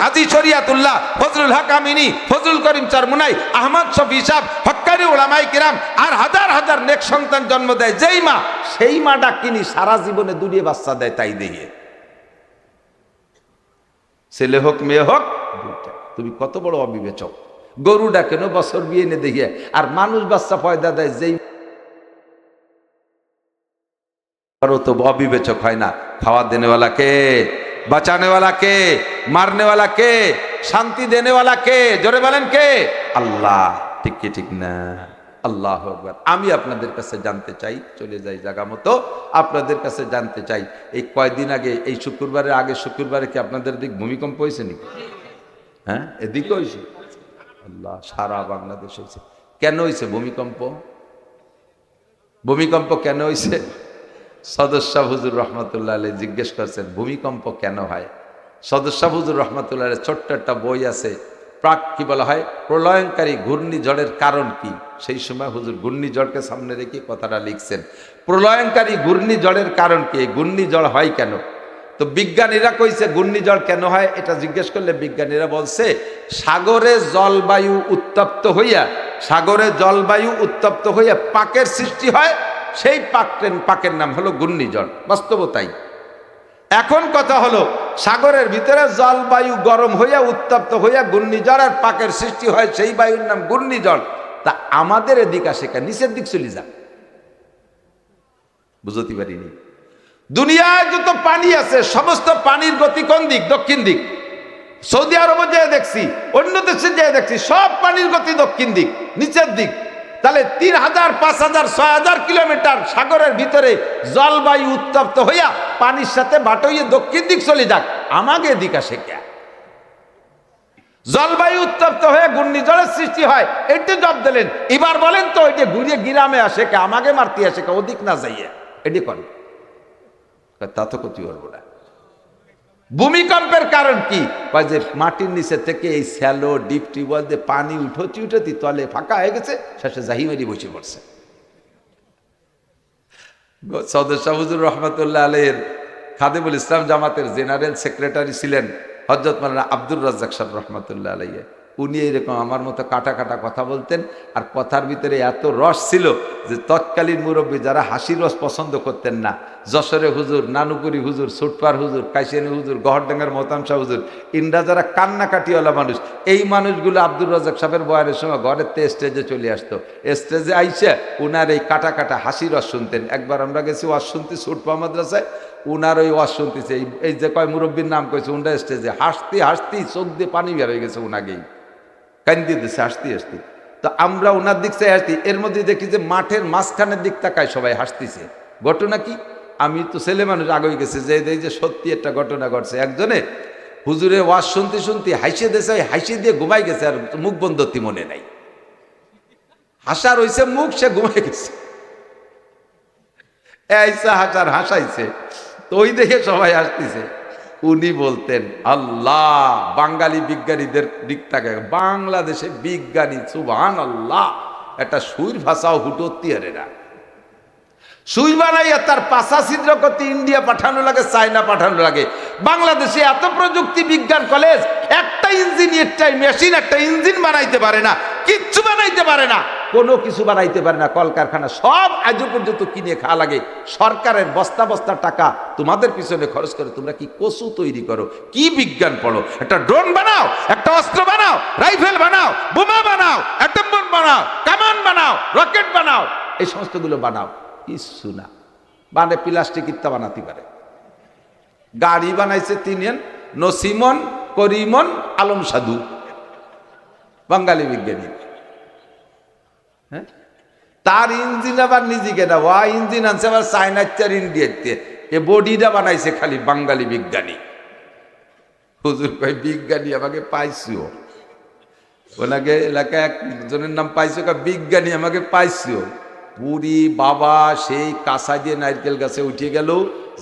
[SPEAKER 1] হাজী শরিয়াতুল্লাহ, ফজলুল হক আমিনী, ফজলুল করিম চরমুনাই, আহমদ শফি সাহেব, হক্কানি উলামায়ে কিরাম আর হাজার হাজার নেক সন্তান জন্ম দেয় যেই মা, সেই মাটা কিনি সারা জীবনে দুনিয়ে বাচ্চা দেয় তাই দেখে। ছেলে হোক মেয়ে হোক, তুমি কত বড় অবিবেচক! গরুটা কেন বছর বিয়ে এনে দেখে, আর মানুষ বাচ্চা পয়দা দেয় যেই, তো অবিবেচক হয় না। খাওয়া দেনেওয়ালা কে? বাঁচানেওয়ালা কে? মারনেওয়ালা কে? শান্তি দেনেওয়ালা কে? জোরে বলেন কে? আল্লাহ। ঠিক কি ঠিক না? আল্লাহু আকবার। আমি আপনাদের কাছে জানতে চাই, চলে যাই জায়গা মতো, আপনাদের কাছে জানতে চাই, এই কয়দিন আগে, এই শুক্রবারের আগে শুক্রবারে কি আপনাদের দিক ভূমিকম্প হয়েছে নাকি? হ্যাঁ, এদিকে হয়েছে। আল্লাহ, সারা বাংলাদেশ হয়েছে। কেন হয়েছে ভূমিকম্প? ভূমিকম্প কেন হয়েছে? সদস্য হুজুর রহমতুল্লাহ আলাইহি জিজ্ঞেস করছেন ভূমিকম্প কেন হয়। সদস্য হুজুর রহমতুল্লাহ আলাইহি ছোট্ট একটা বই আছে, কি বলা হয়, প্রলয়ঙ্কারী ঘূর্ণিঝড়ের কারণ কি। সেই সময় হুজুর ঘূর্ণিঝড়কে সামনে রেখে কথাটা লিখছেন, প্রলয়ঙ্কারী ঘূর্ণিঝড়ের কারণ কি, ঘূর্ণিঝড় হয় কেন। তো বিজ্ঞানীরা কইছে ঘূর্ণিঝড় কেন হয়, এটা জিজ্ঞেস করলে বিজ্ঞানীরা বলছে, সাগরে জলবায়ু উত্তপ্ত হইয়া, সাগরে জলবায়ু উত্তপ্ত হইয়া পাকের সৃষ্টি হয়, সেই পাকের নাম হলো ঘূর্ণিঝড়। বাস্তবতাই। এখন কথা হলো, সাগরের ভিতরে জলবায়ু গরম হইয়া উত্তপ্ত হইয়া ঘূর্ণিঝড় আর পাকের সৃষ্টি হয়, সেই বায়ুর নাম ঘূর্ণিঝড়। তা আমাদের এদিক আসে কেন? নিচের দিক চলে যান। বুঝতে পারিনি। দুনিয়ায় যত পানি আছে, সমস্ত পানির গতি কোন দিক? দক্ষিণ দিক। সৌদি আরবে যেয়ে দেখছি, অন্য দেশে যেয়ে দেখছি, সব পানির গতি দক্ষিণ দিক, নিচের দিক। তাহলে 3000, 5000, 6000 কিলোমিটার সাগরের ভিতরে জলবায়ু উত্তপ্ত হইয়া পানির সাথে বাটইয়ে দক্ষিণ দিক চলে যাক, আমাকে এদিক আসে কে? জলবায়ু উত্তপ্ত হয়ে ঘূর্ণিঝড়ের সৃষ্টি হয়, এটি জব দিলেন। এবার বলেন তো, এটি ঘুরিয়ে গিরামে আসে কে? আমাকে মারতে আসে কে? ওদিক না যাইয়ে এটি করেন, তা তো করতে পারবো না। ভূমিকম্পের কারণ কি? যে মাটির নিচে থেকে এই স্যালো ডিপ টিউবওয়েল দিয়ে পানি উঠতি তলে ফাঁকা হয়ে গেছে, শেষে জাহিমারি বসে পড়ছে। সদর শাহ হুজুর রহমতুল্লাহ আলাইহির খাদিমুল ইসলাম জামাতের জেনারেল সেক্রেটারি ছিলেন হযরত মাওলানা আব্দুর রাজ্জাক সাহেব রহমতুল্লাহ আলাইহি। উনি এরকম আমার মতো কাটা কাটা কথা বলতেন, আর কথার ভিতরে এত রস ছিল যে তৎকালীন মুরব্বী যারা হাসির রস পছন্দ করতেন না, যশোরে হুজুর, নানুপুরি হুজুর, সুটপার হুজুর, কাইসিয়ানি হুজুর, গহরডাঙ্গার মোহতাম শাহ হুজুর, ইন্ডা যারা কান্নাকাটিওয়ালা মানুষ, এই মানুষগুলো আব্দুর রাজ্জাক সাহেবের বয়ানের সময় ঘরের তে স্টেজে চলে আসতো। স্টেজে আইসে উনার এই কাটা কাটা হাসির রস শুনতেন। একবার আমরা গেছি ওয়াজ শুনতে সুটপা মাদ্রাসায়, উনার ওই ওয়াজ শুনতেছে, এই যে কয় মুরব্বীর নাম কইছে, উনটা স্টেজে হাসতে হাসতে চোখ দিয়ে পানি বের হয়ে গেছে, উনাকেই কান্দি দিচ্ছে হাসতে হাসতে। তো আমরা ওনার দিক চাই হাসতি, এর মধ্যে দেখি যে মাঠের মাঝখানের দিক তাকায় সবাই হাসতেছে। ঘটনা কি? আমি তো ছেলে মানুষ আগে গেছে যে এই যে সত্যি একটা ঘটনা ঘটছে। একজনে হুজুরে ওয়াজ শুনতে শুনতে হাসিয়ে দিয়েছে, হাসিয়ে দিয়ে ঘুমাই গেছে, আর মুখ বন্ধতি মনে নাই, হাসা রয়েছে মুখ, সে ঘুমাই গেছে। এইসা হাসার হাসাইছে, তো ওই দেখে সবাই হাসতেছে। উনি বলতেন, আল্লাহ বাঙালি বিজ্ঞানীদের দিক থেকে বাংলাদেশে বিজ্ঞানী সুবহানাল্লাহ একটা সুর ভাষাও হুটোতে আরে না, সুই বানাইয়া তার পাশা ছিদ্র করতে ইন্ডিয়া পাঠানো লাগে, চায়না পাঠানো লাগে। বাংলাদেশে এত প্রযুক্তি বিজ্ঞান কলেজ, একটা ইঞ্জিনিয়ার মেশিন একটা ইঞ্জিন বানাইতে পারে না, কিচ্ছু বানাইতে পারে না, কোনো কিছু বানাইতে পারে না। কলকারখানা সব আজও পর্যন্ত কিনে খাওয়া লাগে। সরকারের বস্তা বস্তা টাকা তোমাদের পিছনে খরচ করে তোমরা কি কচু তৈরি করো, কি বিজ্ঞান পড়ো? একটা ড্রোন বানাও, একটা অস্ত্র বানাও, রাইফেল বানাও, বোমা বানাও, অ্যাটম বোম বানাও, কামান বানাও, রকেট বানাও, এই সমস্তগুলো বানাও, কিচ্ছু না। মানে প্লাস্টিক ইত্যা বানাতে পারে। গাড়ি বানাইছে তিনজন, নসিমন, করিমন, আলম সাধু, বাঙালি বিজ্ঞানী। হ্যাঁ, তার ইঞ্জিন আবার নিজেকে না, ওয়া ইঞ্জিন আনছে আবার চায়নার ইন্ডিয়াতে, এ বডিটা বানাইছে খালি বাঙালি বিজ্ঞানী। হুজুর কয় বিজ্ঞানী আমাকে পাইছিও, ওনাকে এলাকায় একজনের নাম পাইছো, বিজ্ঞানী আমাকে পাইছিও। পুরি বাবা সেই কাঁচা দিয়ে নারকেল গাছে উঠে গেল,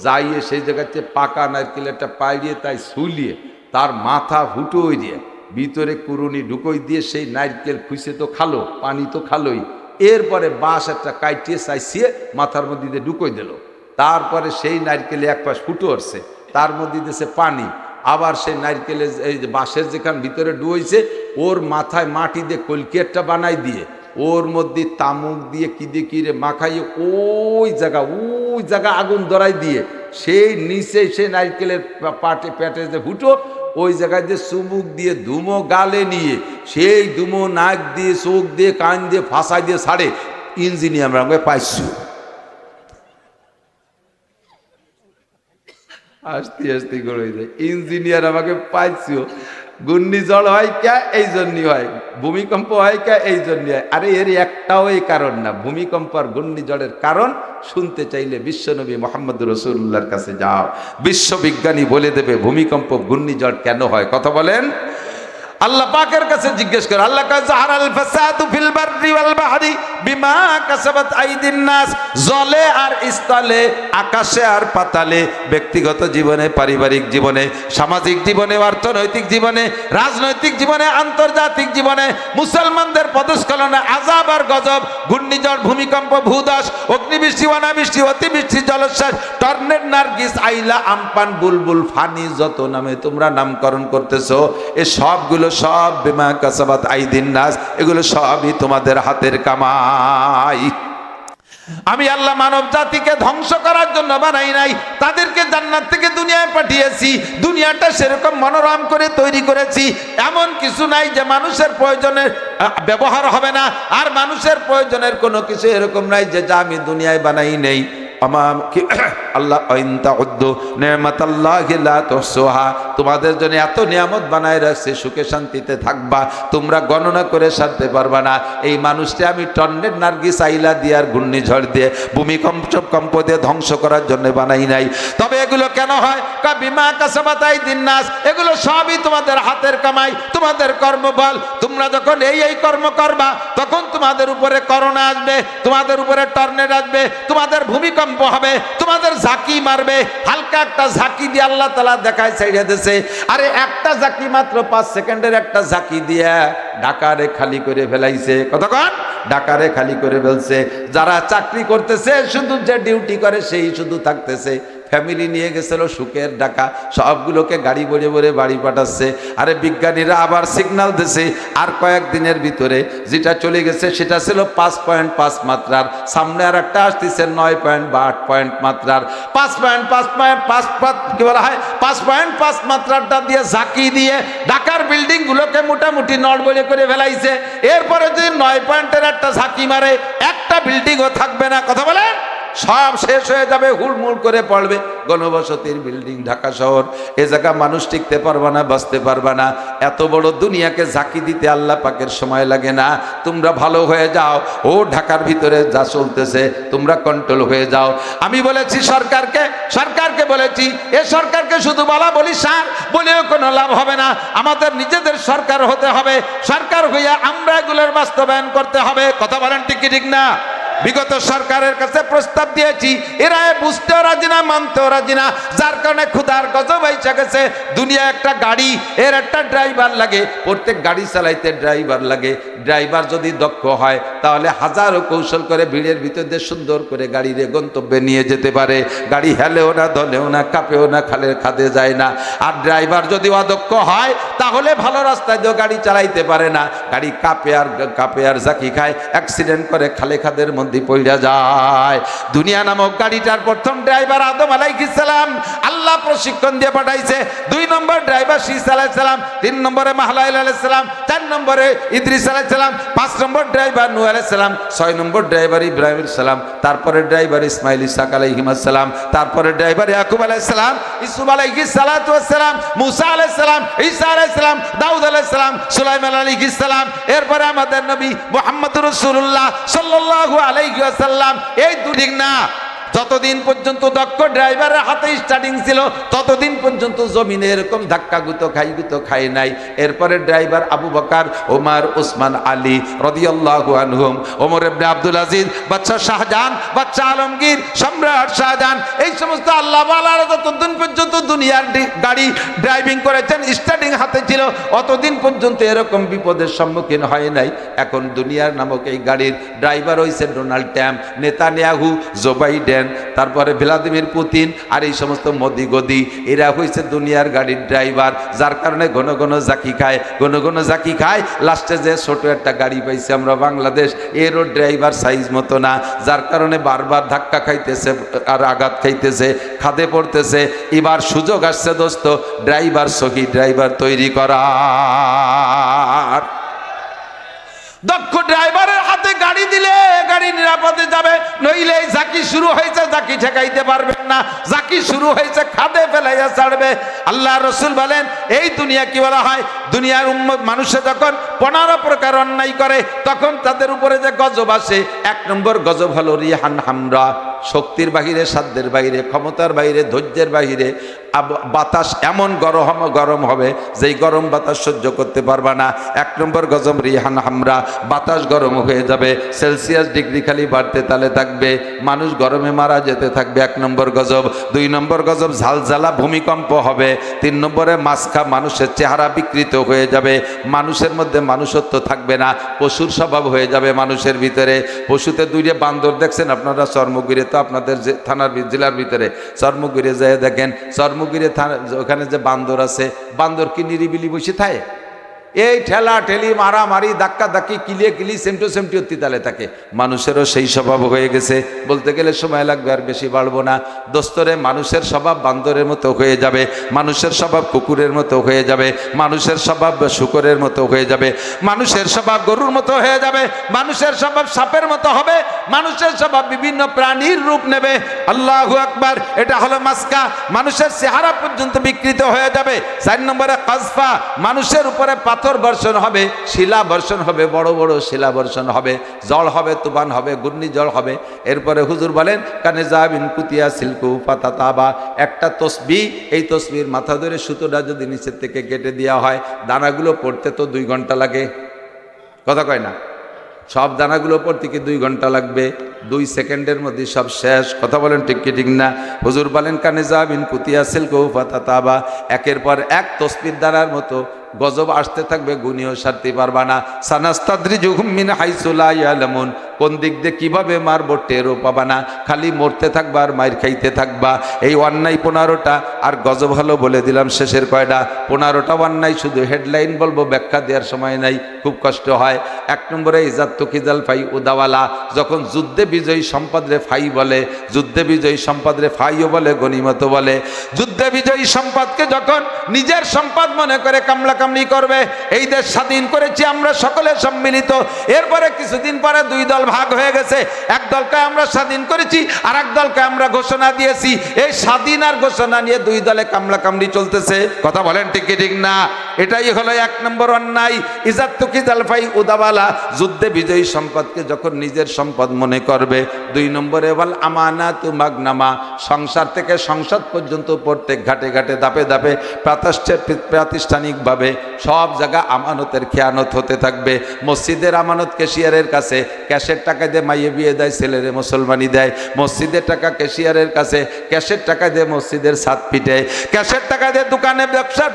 [SPEAKER 1] যাইয়ে সেই জায়গাতে পাকা নারকেল একটা পাইড়িয়ে তাই শুলিয়ে তার মাথা ফুটোই দিয়ে ভিতরে কুরুনি ঢুকোই দিয়ে সেই নারকেল খুঁজে তো খালো, পানি তো খালোই, এরপরে বাঁশ একটা কাইটিয়ে চাইছিয়ে মাথার মধ্যে দিয়ে ঢুকোই দিল। তারপরে সেই নারকেলে এক পাশ ফুটো আসছে, তার মধ্যে দিয়েছে পানি, আবার সেই নারকেলের এই যে বাঁশের যেখান ভিতরে ডুয়েছে ওর মাথায় মাটি দিয়ে কলকি একটা বানাই দিয়ে ওর মধ্যে তামুক দিয়ে কি দিয়ে কি রে মাখাইয়ে ওই জায়গা আগুন ধরাই দিয়ে সেই নিচে সেই নারকেলের পেটে যে ফুটো ওই জায়গায় যে চুমুক দিয়ে ধুমো গালে নিয়ে সেই ধুমো নাক দিয়ে চোখ দিয়ে কান দিয়ে ফাঁসাই দিয়ে ছাড়ে। ইঞ্জিনিয়ার আমরা পাইছি, আস্তে আস্তে করে যায়। ইঞ্জিনিয়ার আমাকে পাইছিও। ঘূর্ণিঝড় হয় কে? এই জন্যই হয়। ভূমিকম্প হয় কে? এই জন্যই হয়। আরে এর একটাও এই কারণ না। ভূমিকম্প আর ঘূর্ণিঝড়ের কারণ শুনতে চাইলে বিশ্বনবী মুহাম্মদ রাসূলুল্লাহর কাছে যাও, বিশ্ববিজ্ঞানী বলে দেবে ভূমিকম্প ঘূর্ণিঝড় কেন হয়। কথা বলেন। আল্লাহ পাকের কাছে জিজ্ঞেস করে, আল্লাহ কয় জাহারাল ফাসাদু ফিল বাররি ওয়াল বাহরি বিমা কাসাবাত আইদিন নাস। জলে আর স্থলে, আকাশে আর পাতালে, ব্যক্তিগত জীবনে, পারিবারিক জীবনে, সামাজিক জীবনে, অর্থনৈতিক জীবনে, রাজনৈতিক জীবনে, আন্তর্জাতিক জীবনে মুসলমানদের পদস্খলনে আযাব আর গজব, ঘূর্ণিঝড়, ভূমিকম্প, ভূধস, অগ্নিবৃষ্টি, অনাবৃষ্টি, অতিবৃষ্টি, জলোচ্ছ্বাস, টর্নেড, নার্গিস, আইলা, আমপান, বুলবুল, ফানি, যত নামে তোমরা নামকরণ করতেছো, এ সবগুলো সব বিমা কাসাবাত আইদিন নাস, এগুলো সবই তোমাদের হাতের কামাই। আমি আল্লাহ মানব জাতিকে ধ্বংস করার জন্য বানাই নাই, তাদেরকে জান্নাত থেকে দুনিয়ায় পাঠিয়েছি। দুনিয়াটা সেরকম মনোরম করে তৈরি করেছি, এমন কিছু নাই যে মানুষের প্রয়োজনের ব্যবহার হবে না, আর মানুষের প্রয়োজনের কোনো কিছু এরকম নাই যে যা আমি দুনিয়ায় বানাই নেই। আল্লাহ তোমাদের জন্য এত নিয়ামত বানায় রাখছে, সুখে শান্তিতে থাকবা, তোমরা গণনা করে সারতে পারবা না। এই মানুষটা আমি টর্নেড, নার্গিস, আইলা দিয়ে আর ঘূর্ণিঝড় দিয়ে, ভূমিকম্প দিয়ে ধ্বংস করার জন্য বানাই নাই। তবে এগুলো কেন হয়? বিমা কাসাবাত আইদিন নাস, এগুলো সবই তোমাদের হাতের কামাই, তোমাদের কর্মফল। তোমরা যখন এই কর্ম করবা তখন তোমাদের উপরে করোনা আসবে, তোমাদের উপরে টর্নেড আসবে, তোমাদের ভূমিকম্প ভূমিকম্প হবে, তোমাদের ঝাঁকি মারবে। হালকা একটা ঝাঁকি দিয়ে আল্লাহ তাআলা দেখায় ছেড়ে দিয়েছে। আরে একটা ঝাঁকি মাত্র 5 সেকেন্ডের একটা ঝাঁকি দিয়ে ঢাকারে খালি করে ফেলাইছে। কতক্ষণ? ঢাকারে খালি করে ফেলছে। যারা চাকরি করতেছে, শুধু যে ডিউটি করে সেই শুধু থাকতেছে। ফ্যামিলি নিয়ে গেছিল সুখের ঢাকা, সবগুলোকে গাড়ি ভরে ভরে বাড়ি পাঠাচ্ছে। আরে বিজ্ঞানীরা আবার সিগন্যাল দিছে, আর কয়েকদিনের ভিতরে যেটা চলে গেছে সেটা ছিল 5.5 মাত্রার, সামনে আর একটা আসতেছে 9 পয়েন্ট বা 8 পয়েন্ট মাত্রার। 5.5 কি বলা হয়, 5.5 মাত্রাটা দিয়ে ঝাঁকি দিয়ে ঢাকার বিল্ডিং গুলোকে মোটামুটি নড়বড়ে করে ফেলাইছে। এরপরে যদি 9 পয়েন্টের একটা ঝাঁকি মারে, একটা বিল্ডিংও থাকবে না। কথা বলেন, সব শেষ হয়ে যাবে, হুড়মুড় করে পড়বে ঘনবসতির বিল্ডিং ঢাকা শহর। এ জায়গা মানুষ টিকতে পারবে না, বাঁচতে পারবে না। এত বড় দুনিয়াকে ঝাঁকি দিতে আল্লাহ পাকের সময় লাগে না। তোমরা ভালো হয়ে যাও, ও ঢাকার ভিতরে যা চলতেছে তোমরা কন্ট্রোল হয়ে যাও। আমি বলেছি সরকারকে বলেছি, এ সরকারকে শুধু বলা বলি সার বলেও কোনো লাভ হবে না। আমাদের নিজেদের সরকার হতে হবে, সরকার হইয়া আমরা এগুলোর বাস্তবায়ন করতে হবে। কথা বলেন ঠিক কি ঠিক না? বিগত সরকারের কাছে প্রস্তাব দিয়েছি, এরা বুঝতেও রাজি না, মানতেও রাজি না, যার কারণে ক্ষুধার গজব এসে গেছে। দুনিয়া একটা গাড়ি, এর একটা ড্রাইভার লাগে, প্রত্যেক গাড়ি চালাইতে ড্রাইভার লাগে। ড্রাইভার যদি দক্ষ হয় তাহলে হাজারো কৌশল করে ভিড়ের ভিতর দিয়ে সুন্দর করে গাড়িরে গন্তব্যে নিয়ে যেতে পারে। গাড়ি হেলেও না, দলেও না, কাঁপেও না, খালের খাদে যায় না। আর ড্রাইভার যদি অদক্ষ হয় তাহলে ভালো রাস্তায় দিয়েও গাড়ি চালাইতে পারে না, গাড়ি কাঁপে আর জাকি খায়, অ্যাক্সিডেন্ট করে খালে খাদের মধ্যে পড়া যায়। দুনিয়া নামক গাড়িটার প্রথম ড্রাইভার আদম আলাইহিস সালাম আল্লাহ প্রশিক্ষণ দিয়ে পাঠাইছে। 2 নম্বর ড্রাইভার শীস আলাইহিস সালাম, 3 নম্বরে মাহলাইল আলাইহিস সালাম, 4 নম্বরে ইদ্রিস আলাইহিস সালাম, 5 নম্বর ড্রাইভার নূহ আলাইহিস সালাম, 6 নম্বর ড্রাইভার ইব্রাহিম আলাইহিস সালাম, তারপরে ড্রাইভার ইসমাইল ইসহাক আলাইহিস সালাম, তারপরে ড্রাইভার ইয়াকুব আলাইহিস সালাম, ইউসুফ আলাইহিস সালাতু ওয়াস সালাম, মুসা আলাইহিস সালাম, ঈসা আলাইহিস সালাম, দাউদ আলাইহিস সালাম, সুলাইমান আলাইহিস সালাম। এরপরে আমাদের নবী মুহাম্মদুর রাসূলুল্লাহ সাল্লাল্লাহু আলাইহি ওয়াসাল্লাম। এই দুদিন না, যতদিন পর্যন্ত দক্ষ ড্রাইভারের হাতে স্টার্টিং ছিল ততদিন পর্যন্ত জমিনে এরকম ধাক্কা গুতো খাই নাই। এরপরে ড্রাইভার আবু বকর, ওমর, ওসমান, আলী রাদিয়াল্লাহু আনহুম, ওমর ইবনে আব্দুল আজিজ, বাদশা শাহজাহান, বাদশা আলমগীর, সম্রাট শাহজাহান, এই সমস্ত আল্লাহ ওয়ালারা যতদিন পর্যন্ত দুনিয়ার গাড়ি ড্রাইভিং করেছেন, স্টার্টিং হাতে ছিল, অতদিন পর্যন্ত এরকম বিপদের সম্মুখীন হয় নাই। এখন দুনিয়ার নামক এই গাড়ির ড্রাইভার হয়েছে Donald Trump, Netanyahu, Joe Biden, তারপরে ভ্লাদিমির পুতিন, আর এই সমস্ত মোদি গদি, এরা হয়েছে দুনিয়ার গাড়ির ড্রাইভার। যার কারণে ঘন ঘন জাকি খায়, লাস্টে যে ছোট একটা গাড়ি পাইছে আমরা বাংলাদেশ, এরও ড্রাইভার সাইজ মতো না, যার কারণে বারবার ধাক্কা খাইতেছে আর আঘাত খাইতেছে, খাদে পড়তেছে। এবার সুযোগ আসছে দোস্ত ড্রাইভার সহি ড্রাইভার তৈরি করার। দক্ষ ড্রাইভারের হাতে গাড়ি দিলে গাড়ি নিরাপদে যাবে, নইলে জাকি শুরু হয়েছে, জাকি ঠেকাইতে পারবেন না, জাকি শুরু হয়েছে খাদে ফেলাইয়া ছাড়বে। আল্লাহ রসুল বলেন, এই দুনিয়া কি বলা হয়, দুনিয়ার উম্মত মানুষে যখন 15 প্রকার অন্যায় করে তখন তাদের উপরে যে গজব আসে, 1 নম্বর গজব হলো রিহান হামরা, শক্তির বাহিরে, সাধ্যের বাহিরে, ক্ষমতার বাহিরে, ধৈর্যের বাহিরে বাতাস এমন গরম হবে যেই গরম বাতাস সহ্য করতে পারবা না। 1 নম্বর গজব রিহান হামরা, বাতাস গরম হয়ে যাবে, সেলসিয়াস ডিগ্রি খালি বাড়তে তালে থাকবে, মানুষ গরমে মারা যেতে থাকবে। 1 নম্বর গজব। 2 নম্বর গজব ঝালঝালা ভূমিকম্প হবে। 3 নম্বরে মাছখা মানুষের চেহারা বিকৃত হয়ে যাবে, মানুষের মধ্যে মানুষত্ব থাকবে না, পশুর স্বভাব হয়ে যাবে মানুষের ভিতরে। পশুতে 2টা বান্দর দেখছেন আপনারা চর্মগিরে, তো আপনাদের যে থানার জেলার ভিতরে চর্মগিরে যায় দেখেন, চর্মগিরে ওখানে যে বান্দর আছে, বান্দর কি নিরিবিলি বসে থাকে? এই ঠেলা ঠেলি, মারামারি, ধাক্কা ধাক্কি, কিলি সেমটি অতি তালে থাকে। মানুষেরও সেই স্বভাব হয়ে গেছে, বলতে গেলে সময় লাগবে, আর বেশি বাড়বো না দোস্তরে। মানুষের স্বভাব বান্দরের মতো হয়ে যাবে, মানুষের স্বভাব কুকুরের মতো হয়ে যাবে, মানুষের স্বভাব শুকরের মতো হয়ে যাবে, মানুষের স্বভাব গরুর মতো হয়ে যাবে, মানুষের স্বভাব সাপের মতো হবে, মানুষের স্বভাব বিভিন্ন প্রাণীর রূপ নেবে। আল্লাহু আকবার। এটা হলো মাসকা, মানুষের চেহারা পর্যন্ত বিকৃত হয়ে যাবে। 4 নম্বরে কাজফা, মানুষের উপরে পাথর বর্ষণ হবে, শিলা বর্ষণ হবে, বড় বড় শিলা বর্ষণ হবে, জল হবে, তুফান হবে, ঘূর্ণিঝড় হবে। এরপরে হুজুর বলেন, কানে যাবিন কুতিয়া সিলকু পাতাতাবা, একটা তসবিহ, এই তসবির মাথা ধরে সুতোটা যদি নিচের থেকে কেটে দেওয়া হয়, দানাগুলো পড়তে তো 2 ঘন্টা লাগে। কথা কয় না? সব দানাগুলো পড়তে কি 2 ঘন্টা লাগবে? 2 সেকেন্ডের মধ্যে সব শেষ। কথা বলেন ঠিক কি ঠিক না? হুজুর বলেন কানে যাবিন কুতিয়া সিলকু ফাতাতাবা, একের পর এক তসবির দানার মতো গজব আসতে থাকবে, গুনিও সারতে পারবা না। সানাস্তাদ্রিজুহুম মিন হাইসু লা ইয়ালামুন, কোন দিক দিয়ে কিভাবে মারবো টেরও পাবা না, খালি মরতে থাকবা আর মাইর খাইতে থাকবা। এই অন্যায় 15টা, আর গজব হলো বলে দিলাম শেষের কয়টা। 15টা অন্যায়, শুধু হেডলাইন বলবো, ব্যাখ্যা দেওয়ার সময় নাই, খুব কষ্ট হয়। 1 নম্বরে ইজাত তুকিজাল ফাই উদাওয়ালা, যখন যুদ্ধে বিজয়ী সম্পদ রে ফাই বলে, যুদ্ধে বিজয়ী সম্পদ রে ফাইও বলে, গনিমত বলে। যুদ্ধে বিজয়ী সম্পদকে যখন নিজের সম্পদ মনে করে কামলা কামলি করবে। এই দেশ স্বাধীন করেছি আমরা সকলে সম্মিলিত, এরপরে কিছুদিন পরে 2 দল ভাগ হয়ে গেছে। এক দলকে আমরা স্বাধীন করেছি, আর এক দলকে আমরা ঘোষণা দিয়েছি। এই স্বাধীন আর ঘোষণা নিয়ে 2 দলে কামলা কামলি চলতেছে। কথা বলেন ঠিক কি ঠিক না? এটাই হলো 1 নম্বর অন্যায়। ইজাত তুকিজাল ফাই উদাওয়ালা, যুদ্ধে বিজয়ী সম্পদকে যখন নিজের সম্পদ মনে করবে। 2 নম্বরে ওয়াল আমানাতু মাগনামা, সংসার থেকে সংসদ পর্যন্ত প্রত্যেক ঘাটে ঘাটে ধাপে ধাপে প্রাতিষ্ঠানিকভাবে সব জায়গা আমানতের খেয়ানত হতে থাকবে। মসজিদের আমানত ক্যাশিয়ারের কাছে, ক্যাশের টাকা দিয়ে মাইয়ে বিয়ে দেয়, ছেলেরে মুসলমানি দেয়। মসজিদের টাকা ক্যাশিয়ারের কাছে, ক্যাশের টাকা দিয়ে মসজিদের ছাদ পিটে। ক্যাশের টাকা দিয়ে দোকানে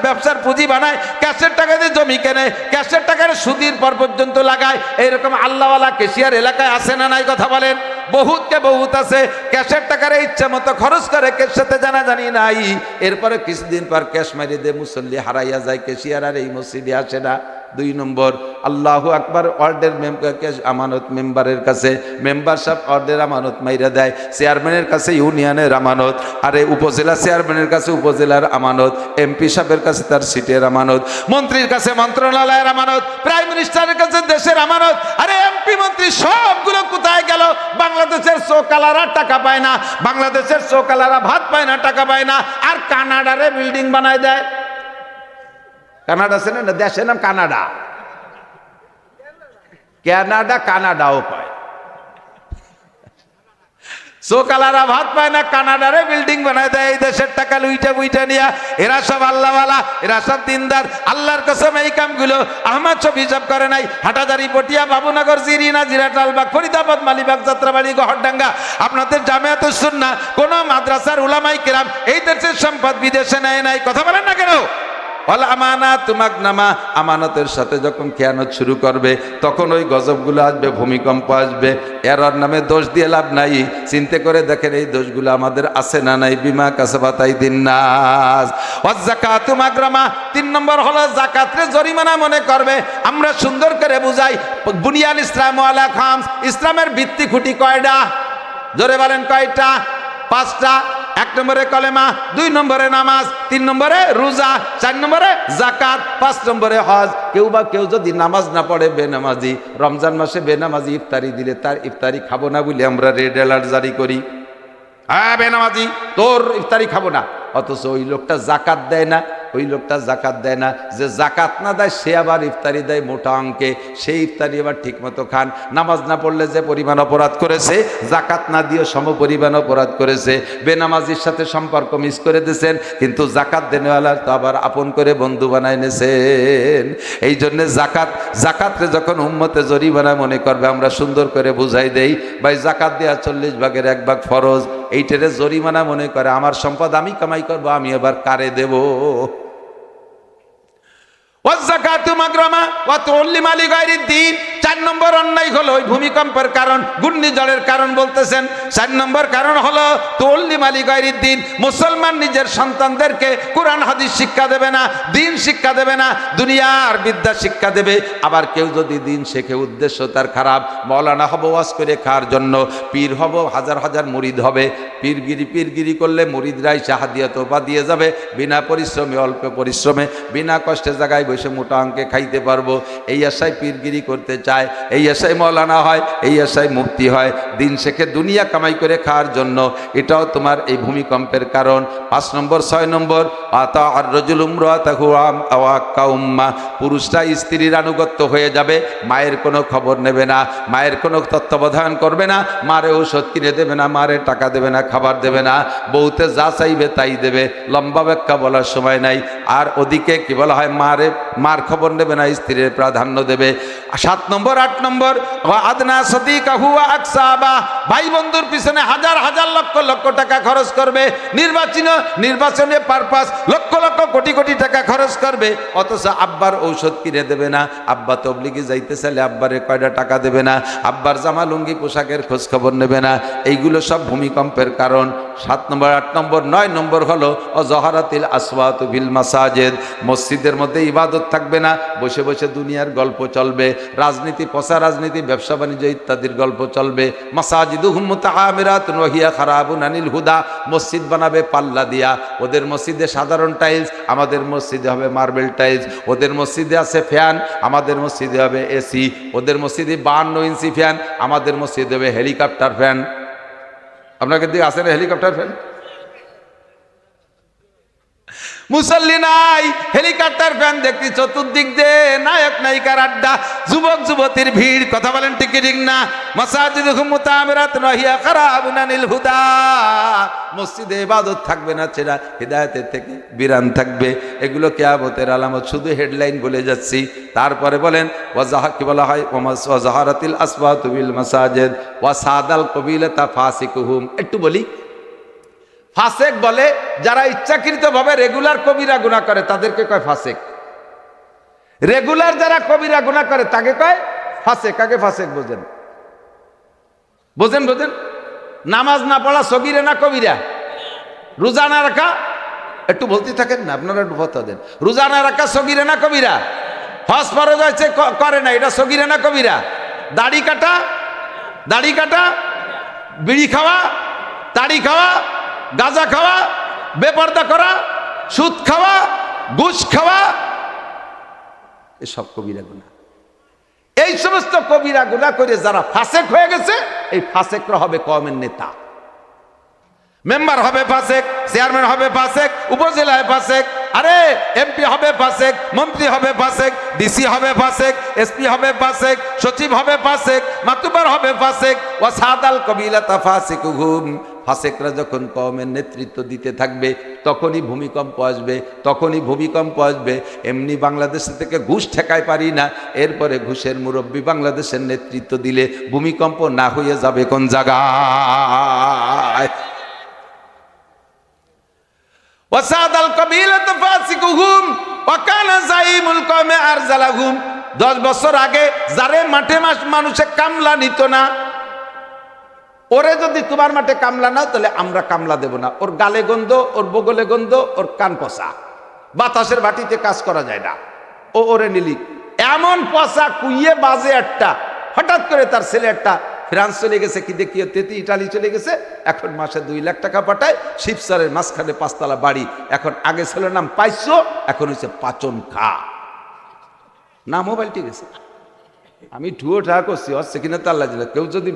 [SPEAKER 1] ব্যবসার পুঁজি বানায়, ক্যাশের টাকা দিয়ে জমি কেনে, ক্যাশের টাকার সুদির পর পর্যন্ত লাগায়। এইরকম আল্লাহওয়ালা ক্যাশিয়ার এলাকায় আছে না নাই? কথা বলেন। বহুতকে বহুত আছে, ক্যাশের টাকার ইচ্ছা মতো খরচ করে, কের সাথে জানাজানি নাই। এরপরে কিছুদিন পর ক্যাশ মারি দিয়ে মুসল্লি হারাইয়া যায়, ক্যাশিয়ার আর এই মসজিদে আসে না। 2 নম্বর আল্লাহু আকবার, ওয়ার্ডের আমানত মেম্বারের কাছে, মেম্বার সাহেব ওয়ার্ডের আমানত মাইরা দেয়, চেয়ারম্যানের কাছে ইউনিয়নের আমানত, আরে উপজেলা চেয়ারম্যানের কাছে উপজেলার আমানত, এমপি সাহেবের কাছে তার সিটের আমানত, মন্ত্রীর কাছে মন্ত্রণালয়ের আমানত, প্রাইম মিনিস্টারের কাছে দেশের আমানত। আরে এমপি মন্ত্রী সবগুলো কোথায় গেল? বাংলাদেশের চোকালারা টাকা পায় না, বাংলাদেশের চোকালারা ভাত পায় না, টাকা পায় না, আর কানাডারে বিল্ডিং বানায় দেয়। কানাডা আছে না, দেশের নাম কানাডা, কানাডাও পায়। সোকালারা ভাত পায় না, কানাডারে বিল্ডিং বানায় দেয় এই দেশের টাকা লুইটা বুইটা নিয়া। এরা সব আল্লাহওয়ালা, এরা সব দিনদার। আল্লাহর কসম এই কামগুলো আহমদ শফি হিসাব করে নাই। হাটাজারি, পটিয়া, বাবুনগর, জিরিনা, জিরাটালবাগ, ফরিদাবাদ, মালিবাগ, যাত্রাবাড়ি, গহরডাঙ্গা, আপনাদের জামিয়াতুস সুন্নাহ, কোন মাদ্রাসার উলামায়ে কেরাম এই দেশের সম্পদ বিদেশে নেয় নাই। কথা বলেন না কেন? ওয়াল আমানাতু মাগনামা, আমানতের সাথে যখন খেয়ানত শুরু করবে, তখন ওই গজবগুলো আসবে, ভূমিকম্প আসবে। এর নামে দোষ দিয়ে লাভ নাই। চিন্তা করে দেখেন এই দোষগুলো আমাদের আছে না নাই? বিমা কাসাবাত আইদিন নাস। ওয়াজ যাকাতু মাগরামা, 3 নম্বর হলো যাকাতরে জরিমানা মনে করবে। আমরা সুন্দর করে বুঝাই, বুনিয়াল ইসলাম আলা খামস, ইসলামের ভিত্তি খুঁটি কয়টা? জোরে বলেন কয়টা? 5টা। 1 নম্বরে কলেমা, 2 নম্বরে নামাজ, 3 নম্বরে রোজা, 4 নম্বরে যাকাত, 5 নম্বরে হজ। কেউ যদি নামাজ না পড়ে, বেনামাজি, রমজান মাসে বেনামাজি ইফতারি দিলে তার ইফতারি খাবো না বলে আমরা রেড অ্যালার্ট জারি করি। হ্যাঁ বেনামাজি, তোর ইফতারি খাবো না। অথচ ওই লোকটা জাকাত দেয় না, ওই লোকটা জাকাত দেয় না। যে জাকাত না দেয় সে আবার ইফতারি দেয় মোটা অঙ্কে, সেই ইফতারি আবার ঠিক মতো খান। নামাজ না পড়লে যে পরিমাণ অপরাধ করেছে, জাকাত না দিয়ে সম পরিমাণ অপরাধ করেছে। বেনামাজির সাথে সম্পর্ক মিস করে দিয়েছেন, কিন্তু জাকাত দেনেওয়ালা তো আবার আপন করে বন্ধু বানায় নিয়েছেন। এই জন্যে জাকাতরে যখন উম্মতে জরিমানা মনে করবে, আমরা সুন্দর করে বুঝাই দেই, ভাই জাকাত দেওয়া 40 ভাগের 1 ভাগ ফরজ। এইটারে জরিমানা মনে করে, আমার সম্পদ আমি কামাই করবো, আমি এবার কারে দেব? ওয়াজ্জাকাতু মাগরামা ওয়া তুল্লি মালি গায়রিদ দ্বীন। 4 নম্বর অন্যায় হলো ওই ভূমিকম্পের কারণ, ঘূর্ণিঝড়ের কারণ বলতেছেন। 4 নম্বর কারণ হলো তুল্লি মালি গায়রিদ দ্বীন। মুসলমান নিজের সন্তানদেরকে কোরআন হাদিস শিক্ষা দেবে না, দিন শিক্ষা দেবে না, দুনিয়ার বিদ্যা শিক্ষা দেবে। আবার কেউ যদি দিন শেখে, উদ্দেশ্য তার খারাপ, মাওলানা হব ওয়াজ করে খাওয়ার জন্য, পীর হব, হাজার হাজার মুরিদ হবে। পীরগিরি করলে মুরিদরাই হাদিয়া তোবা দিয়ে যাবে, বিনা পরিশ্রমে, অল্প পরিশ্রমে, বিনা কষ্টে জায়গায় বসে মোটা অঙ্কে খাইতে পারবো। এই আশায় পীরগিরি করতে চায়, এই আশায় মৌলানা হয়, এই আশায় মুক্তি হয়, দিন শেখে দুনিয়া কামাই করে খাওয়ার জন্য। এটাও তোমার এই ভূমিকম্পের কারণ। 5 নম্বর 6 নম্বর আতা আর রজুল ইমরাতাহু আওয়াক্কা উম্মা, পুরুষটা স্ত্রীর আনুগত্য হয়ে যাবে, মায়ের কোনো খবর নেবে না, মায়ের কোনো তত্ত্বাবধান করবে না, মারে ঔষধ কিনে দেবে না, মারে টাকা দেবে না, খাবার দেবে না, বউতে যা চাইবে তাই দেবে। লম্বা ব্যাখ্যা বলার সময় নাই। আর ওদিকে কি বলা হয়, মারে মার খবর নেবে না, স্ত্রীর প্রাধান্য দেবে। 7 নম্বর 8 নম্বর আদনা সদিকাহু ওয়া আকসাবা, ভাই বন্ধুর পিছনে হাজার হাজার লক্ষ লক্ষ টাকা খরচ করবে, নির্বাচনে পারপাস লক্ষ লক্ষ কোটি কোটি টাকা খরচ করবে, অথচ আব্বার ঔষধ কিনে দেবে না। আব্বা তবলিগে যাইতে চাইলে আব্বারে কয়টা টাকা দেবে না, আব্বার জামা লুঙ্গি পোশাকের খোঁজ খবর নেবে না। এইগুলো সব ভূমিকম্পের কারণ। 7 নম্বর 8 নম্বর 9 নম্বর হলো অজহারাতিল আসওয়াতু বিল মাসাজিদ, মসজিদের মধ্যে ইবাদত থাকবে না, বসে বসে দুনিয়ার গল্প চলবে, রাজনীতি, পচা রাজনীতি, ব্যবসা বাণিজ্য ইত্যাদির গল্প চলবে। মাসাজিদুহুম মুতাআমিরাতুন ওয়া হিয়া খারাবুন আনিল হুদা, মসজিদ বানাবে পাল্লা দিয়া, ওদের মসজিদে সাধারণ টাইলস, আমাদের মসজিদে হবে মার্বেল টাইলস, ওদের মসজিদে আছে ফ্যান, আমাদের মসজিদে হবে এসি, ওদের মসজিদে 52 ইঞ্চি ফ্যান, আমাদের মসজিদে হবে হেলিকপ্টার ফ্যান। আপনাকে দিকে আছে না হেলিকপ্টার ফ্যান? মুসল্লি নাই, হেলিকপ্টার ফ্যান দেখি চতুর্দিক দিয়ে, নায়ক নায়িকার আড্ডা, যুবক যুবতীর ভিড়, কথা বলেন ঠিক কি ঠিক না? মাসাজিদুহুম মুতাআমিরাতুন ওয়া হিয়া খারাবুন আনিল হুদা, মসজিদে ইবাদত থাকবে না, ছেড়া হিদায়াতের থেকে বিরান থাকবে। এগুলো কিয়ামতের আলামত, শুধু হেডলাইন বলে যাচ্ছি। তারপরে বলেন কি বলা হয়, ওয়াজাহারাতিল আসওয়াতু বিল মাসাজিদ ওয়া সাদাল কবিলাতা ফাসিকুহুম। একটু বলি, ফাসেক বলে যারা ইচ্ছাকৃতভাবে রেগুলার কবিরা গুনাহ করে তাদেরকে কয় ফাসেক। রেগুলার যারা কবিরা গুনাহ করে তাকে কয় ফাসেক। কাকে ফাসেক বোঝেন? বোঝেন? নামাজ না পড়া সগীরা না কবিরা? রোজা না রাখা, একটু বলতে থাকেন না আপনারা, একটু কথা দেন। রোজা না রাখা সগীরা না কবিরা? হজ ফরজ হয়েছে করে না, এটা সগীরা না কবিরা? দাড়ি কাটা, বিড়ি খাওয়া, তাড়ি খাওয়া, গাঁজা খাওয়া, বেপরদা করা, সুদ খাওয়া, ঘুষ খাওয়া, এসব কবিরা গুনাহ। এই সমস্ত কবিরা গুনাহ করে যারা ফাসেক হয়ে গেছে, এই ফাসেকরা হবে কওমের নেতা। মেম্বার হবে ফাসেক, চেয়ারম্যান হবে ফাসেক, উপজেলায় ফাসেক, আরে এমপি হবে ফাসেক, মন্ত্রী হবে ফাসেক, ডিসি হবে ফাসেক, এসপি হবে ফাসেক, সচিব হবে ফাসেক, মাতুব্বর হবে ফাসেক। ওয়া সাদাল কবিলাতা ফাসিকুহুম, ফাসেকরা যখন কওমের নেতৃত্ব দিতে থাকবে তখনই ভূমিকম্প আসবে। এমনি বাংলাদেশ থেকে ঘুষ ঠেকায় পারি না, এরপরে ঘুষের মুরব্বী বাংলাদেশের নেতৃত্ব দিলে ভূমিকম্প না হয়ে যাবে কোন জায়গায়? ওয়াসাদাল কবিলাতু ফাসিকুহুম ওয়া কানা যাইমুল কওমে আরজালাহুম। 10 বছর আগে যারে মাঠে মানুষে কামলা নিত না, ওরে যদি তোমার মাঠে কামলা নাও তাহলে আমরা কামলা দেব না। ওর গালে গন্ধ, ওর বগলে গন্ধ, ওর কান পচা, বাতাসের বাটিতে কাজ করা যায় না, ওরে নিলি। এমন পচা কুইয়ে বাজে একটা, হঠাৎ করে তার ছেলে একটা ফ্রান্স চলে গেছে, কি দেখিয়ে ইটালি চলে গেছে, এখন মাসে 2 লাখ টাকা পাঠায়, শিবসারের মাঝখানে 5 তলা বাড়ি। এখন আগে ছেলের নাম পাইছো, এখন হচ্ছে পাচন খা, না মোবাইল ঠিক আছে। আমি ঠুয়ো ঠা করছি, হচ্ছে কিনা তাল্লা জিলা, কেউ যদি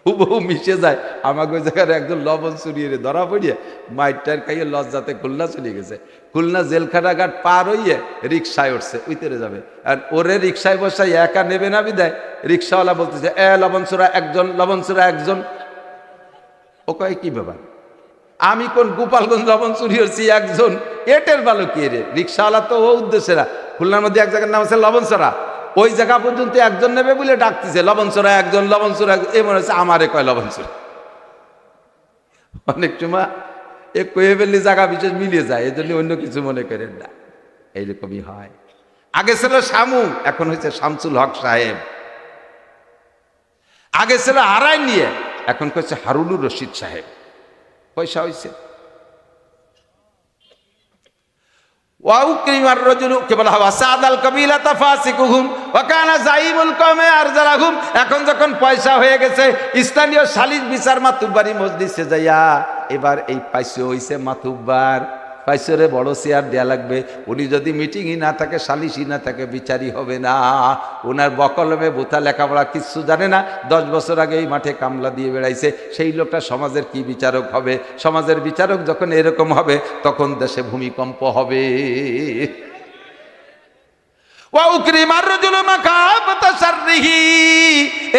[SPEAKER 1] হুবহু মিশে যায়, আমাকে ওই জায়গায় একজন লবণ চুরিয়ে ধরা পড়িয়ে মাইটার খাইয়ে লজ্জাতে খুলনা চলে গেছে। খুলনা জেলখানা ঘাট পার হইয়ে রিক্সায় উঠছে, উইতেরে যাবে। আর ওরে রিক্সায় বসাই একা নেবে না বিদায়, রিক্সাওয়ালা বলতেছে লবণচোরা একজন। ও কয় কি ব্যাপার, আমি কোন গোপালগঞ্জ লবণ চুরি হচ্ছি একজন, এটের ভালো কি রে? রিক্সাওয়ালা তো ও উদ্দেশ্যে না, খুলনার মধ্যে এক জায়গার নাম আছে লবণচোরা, ওই জায়গা পর্যন্ত একজন নেবে বলে ডাকতেছে লবণচোরা একজন, এ মনে হচ্ছে আমারে কয় লবণচোরা। অনেক সময় এ কয়ে ফেললে জায়গা বিশেষ মিলিয়ে যায়, এই জন্য অন্য কিছু মনে করেন না, এইরকমই হয়। আগে ছিল শামু, এখন হয়েছে শামসুল হক সাহেব। আগে ছিল হারাই নিয়ে, এখন হচ্ছে হারুনুর রশিদ সাহেব। পয়সা হয়েছে। এখন যখন পয়সা হয়ে গেছে, স্থানীয় সালিস বিচার মাতুব্বারি মজলিসে যাইয়া এবার এই পাইসে হইছে মাতুব্বার, পাইসরে বড় চেয়ার দেয়া লাগবে। উনি যদি মিটিংই না থাকে, সালিসই না থাকে, বিচারই হবে না। ওনার বকলমে বোথা লেখাপড়া কিচ্ছু জানে না, 10 বছর আগে এই মাঠে কামলা দিয়ে বেড়াইছে। সেই লোকটা সমাজের কি বিচারক হবে? সমাজের বিচারক যখন এরকম হবে, তখন দেশে ভূমিকম্প হবে।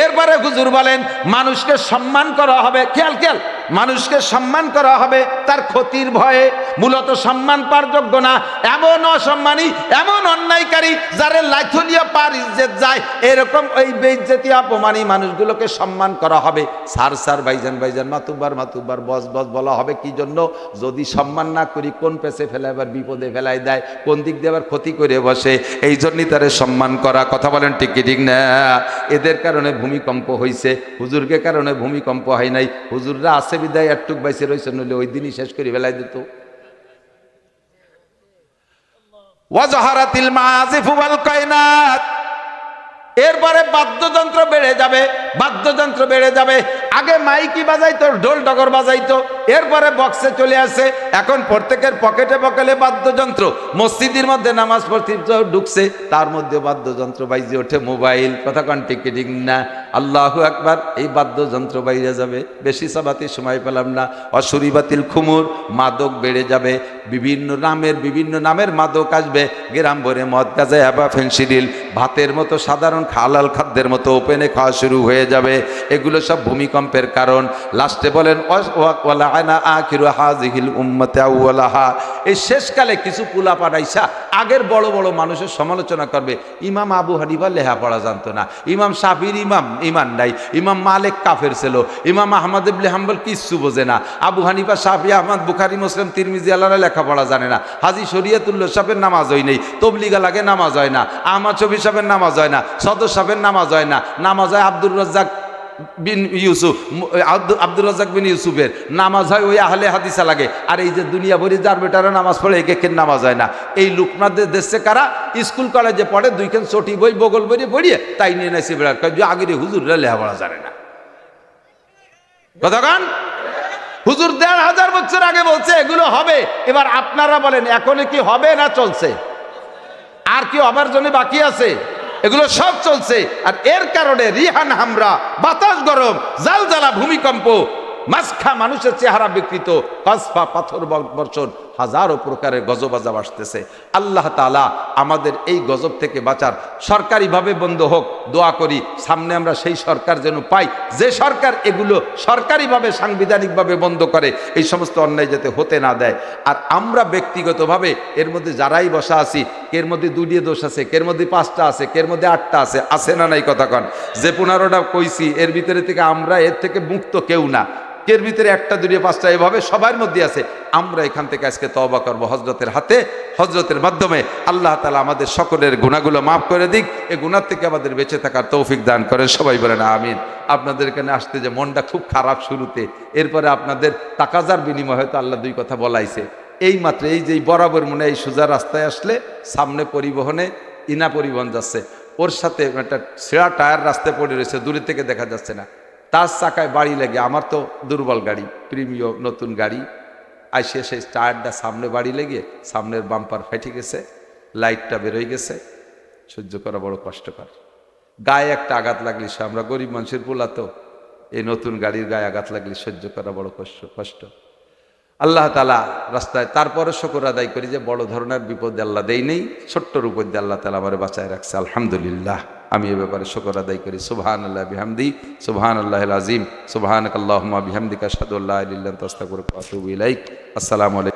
[SPEAKER 1] এরপরে হুজুর বলেন মানুষকে সম্মান করা হবে, খেয়াল খেয়াল, মানুষকে সম্মান করা হবে তার ক্ষতির ভয়ে। মূলত সম্মান পাওয়ার যোগ্য না এমন অসম্মানী, এমন অন্যায়কারী যারে লাইথলিয়া পার ইজ্জত যায়, এরকম ওই বেইজ্জতি অপমানী মানুষগুলোকে সম্মান করা হবে। স্যার স্যার, ভাইজান ভাইজান, মাতুব্বার মাতুব্বার, বস বস বলা হবে। কি জন্য? যদি সম্মান না করি কোন পেছে ফেলে আবার বিপদে ফেলাই দেয়, কোন দিক দিয়ে আবার ক্ষতি করে বসে। এই জন্যই তারে সম্মান করা। কথা বলেন ঠিক কি ঠিক না? এদের কারণে ভূমিকম্প হয়েছে, হুজুরকে কারণে ভূমিকম্প হয় নাই। হুজুররা আছে বিদায় একটুক বাইসে রয়েছে, নইলে ওই দিনই শেষ করে ফেলাই দিত। ওয়াজহারাতিল মাযিফু ওয়াল কায়নাত। এরপরে বাদ্যযন্ত্র বেড়ে যাবে, বাদ্যযন্ত্র বেড়ে যাবে। আগে মাইকি বাজাইতো, ঢোল ডগর বাজাইতো, এরপরে বক্সে চলে আসে। এখন প্রত্যেকের পকেটে পকেটে বাদ্যযন্ত্র। মসজিদের মধ্যে নামাজ পড়তে ঢুকছে, তার মধ্যে বাদ্যযন্ত্র বাইজে ওঠে, মোবাইল। কথা কন ঠিক ঠিক না? আল্লাহু আকবার। এই বাদ্যযন্ত্র বাইরে যাবে। বেশি সাবাতি সময় পেলাম না। অসুরি বাতিল খুমুর, মাদক বেড়ে যাবে। বিভিন্ন নামের মাদক আসবে। গ্রাম ভরে মদ, গাঁজা, ইয়াবা, ফেনসিডিল, ভাতের মতো সাধারণ হালাল খাদ্যের মতো ওপেনে খাওয়া শুরু হয়ে যাবে। এগুলো সব ভূমিকম্পের কারণ। লাস্টে বলেন ওয়ালাআনা আখিরু হাযিহিল উম্মাতি আউওয়ালাহা। এই শেষকালে কিছু পুলা পাঠাইছা আগের বড় বড় মানুষের সমালোচনা করবে। ইমাম আবু হানিফা লেখাপড়া জানতো না, ইমাম শাফির ইমান নাই, ইমাম মালিক কাফের ছিল, ইমাম আহমদ ইবনে হাম্বল কিচ্ছু বোঝে না, আবু হানিফা, শাফি, আহমদ, বুখারী, মুসলিম, তিরমিজি আল্লাহরা লেখাপড়া জানে না, হাজী শরীয়তুল্লাহ সাহেবের নামাজ হয় নেই, তবলিগা লাগে নামাজ হয় না, আহমদ শফি সাহেবের নামাজ হয় না, সদর সাহেবের নামাজ হয় না, নামাজ হয় আব্দুর রাজ্জাক বিন ইউসুফ, আব্দুর রাজ্জাক বিন ইউসুফের নামাজ হয় ওই আহলে হাদিসা লাগে। আর এই যে দুনিয়া ভরি যার বেটারা নামাজ পড়ে একের নামাজ হয় না। এই লোকনাথদের দেশে কারা স্কুল কলেজে পড়ে, দুইখান চটি বই বগল বই পড়িয়ে তাই নিয়ে নেছে বেড়ার আগের হুজুররা লেখাপড়া জানে না। কতক্ষণ হুজুর ১,৫০০ বছর আগে বলছে এগুলো হবে। এবার আপনারা বলেন এখন কি হবে না চলছে? আর কি হবার জন্য বাকি আছে? এগুলো সব চলছে। আর এর কারণে রিহান হামরা, বাতাস গরম, জালজালা, ভূমিকম্প, মাসখা মানুষের চেহারা বিকৃত, কাসফা, পাথর বর্ষণ, হাজারো প্রকারের গজব আযাব আসতেছে। আল্লাহ তাআলা আমাদের এই গজব থেকে বাঁচার, সরকারিভাবে বন্ধ হোক দোয়া করি। সামনে আমরা সেই সরকার যেন পাই, যে সরকার এগুলো সরকারিভাবে সাংবিধানিকভাবে বন্ধ করে, এই সমস্ত অন্যায় যাতে হতে না দেয়। আর আমরা ব্যক্তিগতভাবে এর মধ্যে যারাই বসা আছি, এর মধ্যে 2টি দোষ আছে, এর মধ্যে 5টা আছে, এর মধ্যে 8টা আছে, আছে না নাই? কথা কন। যে 15টা কইছি এর ভিতরে থেকে আমরা এর থেকে মুক্ত কেউ না। এর ভিতরে 1টা 2টা 5টা এভাবে সবার মধ্যে আছে। আমরা এখান থেকে আজকে তওবা করব হযরতের হাতে, হযরতের মাধ্যমে। আল্লাহ তাআলা আমাদের সকলের গুনাহগুলো মাফ করে দিক, এই গুনাহ থেকে আমাদের বেঁচে থাকার তৌফিক দান করেন। সবাই বলেন আমিন। আপনাদের এখানে আসতে যে মনটা খুব খারাপ শুরুতে, এরপরে আপনাদের তাকাজার বিনিময়ে হয়তো আল্লাহ 2 কথা বলাইছে। এই মাত্র এই যে বরাবর মনে এই সোজা রাস্তায় আসলে সামনে পরিবহনে ইনা পরিবহন যাচ্ছে, ওর সাথে একটা ছেঁড়া টায়ার রাস্তায় পড়ে রয়েছে, দূরে থেকে দেখা যাচ্ছে না, তার চাকায় বাড়ি লেগে, আমার তো দুর্বল গাড়ি, প্রিমিয় নতুন গাড়ি, আইসে সেই টায়ারটা সামনে বাড়ি লেগে সামনের বাম্পার ফেটে গেছে, লাইটটা বেরোয় গেছে। সহ্য করা বড় কষ্টকর। গায়ে একটা আঘাত লাগলি, আমরা গরিব মানুষের পোলা তো, এই নতুন গাড়ির গায়ে আঘাত লাগলি সহ্য করা বড় কষ্ট। আল্লাহ তাআলা রাস্তায়, তারপরে শুকর আদায় করি যে বড় ধরনের বিপদে আল্লাহ দেই নেই, ছোট্টর উপর দিয়ে আল্লাহ তাআলা আমার বাঁচায় রাখছে, আলহামদুলিল্লাহ। আমি এ ব্যাপারে শুকর আদায় করি। সুবহানাল্লাহ বিহামদি, সুবহানাল্লাহিল আযীম, সুবহানাকাল্লাহুম্মা বিহামদিকা আশহাদু আল্লা ইলাহা ইল্লা আনতা আস্তাগফিরুকা ওয়া আতুবু ইলাইক। আসসালামু আলাইকুম।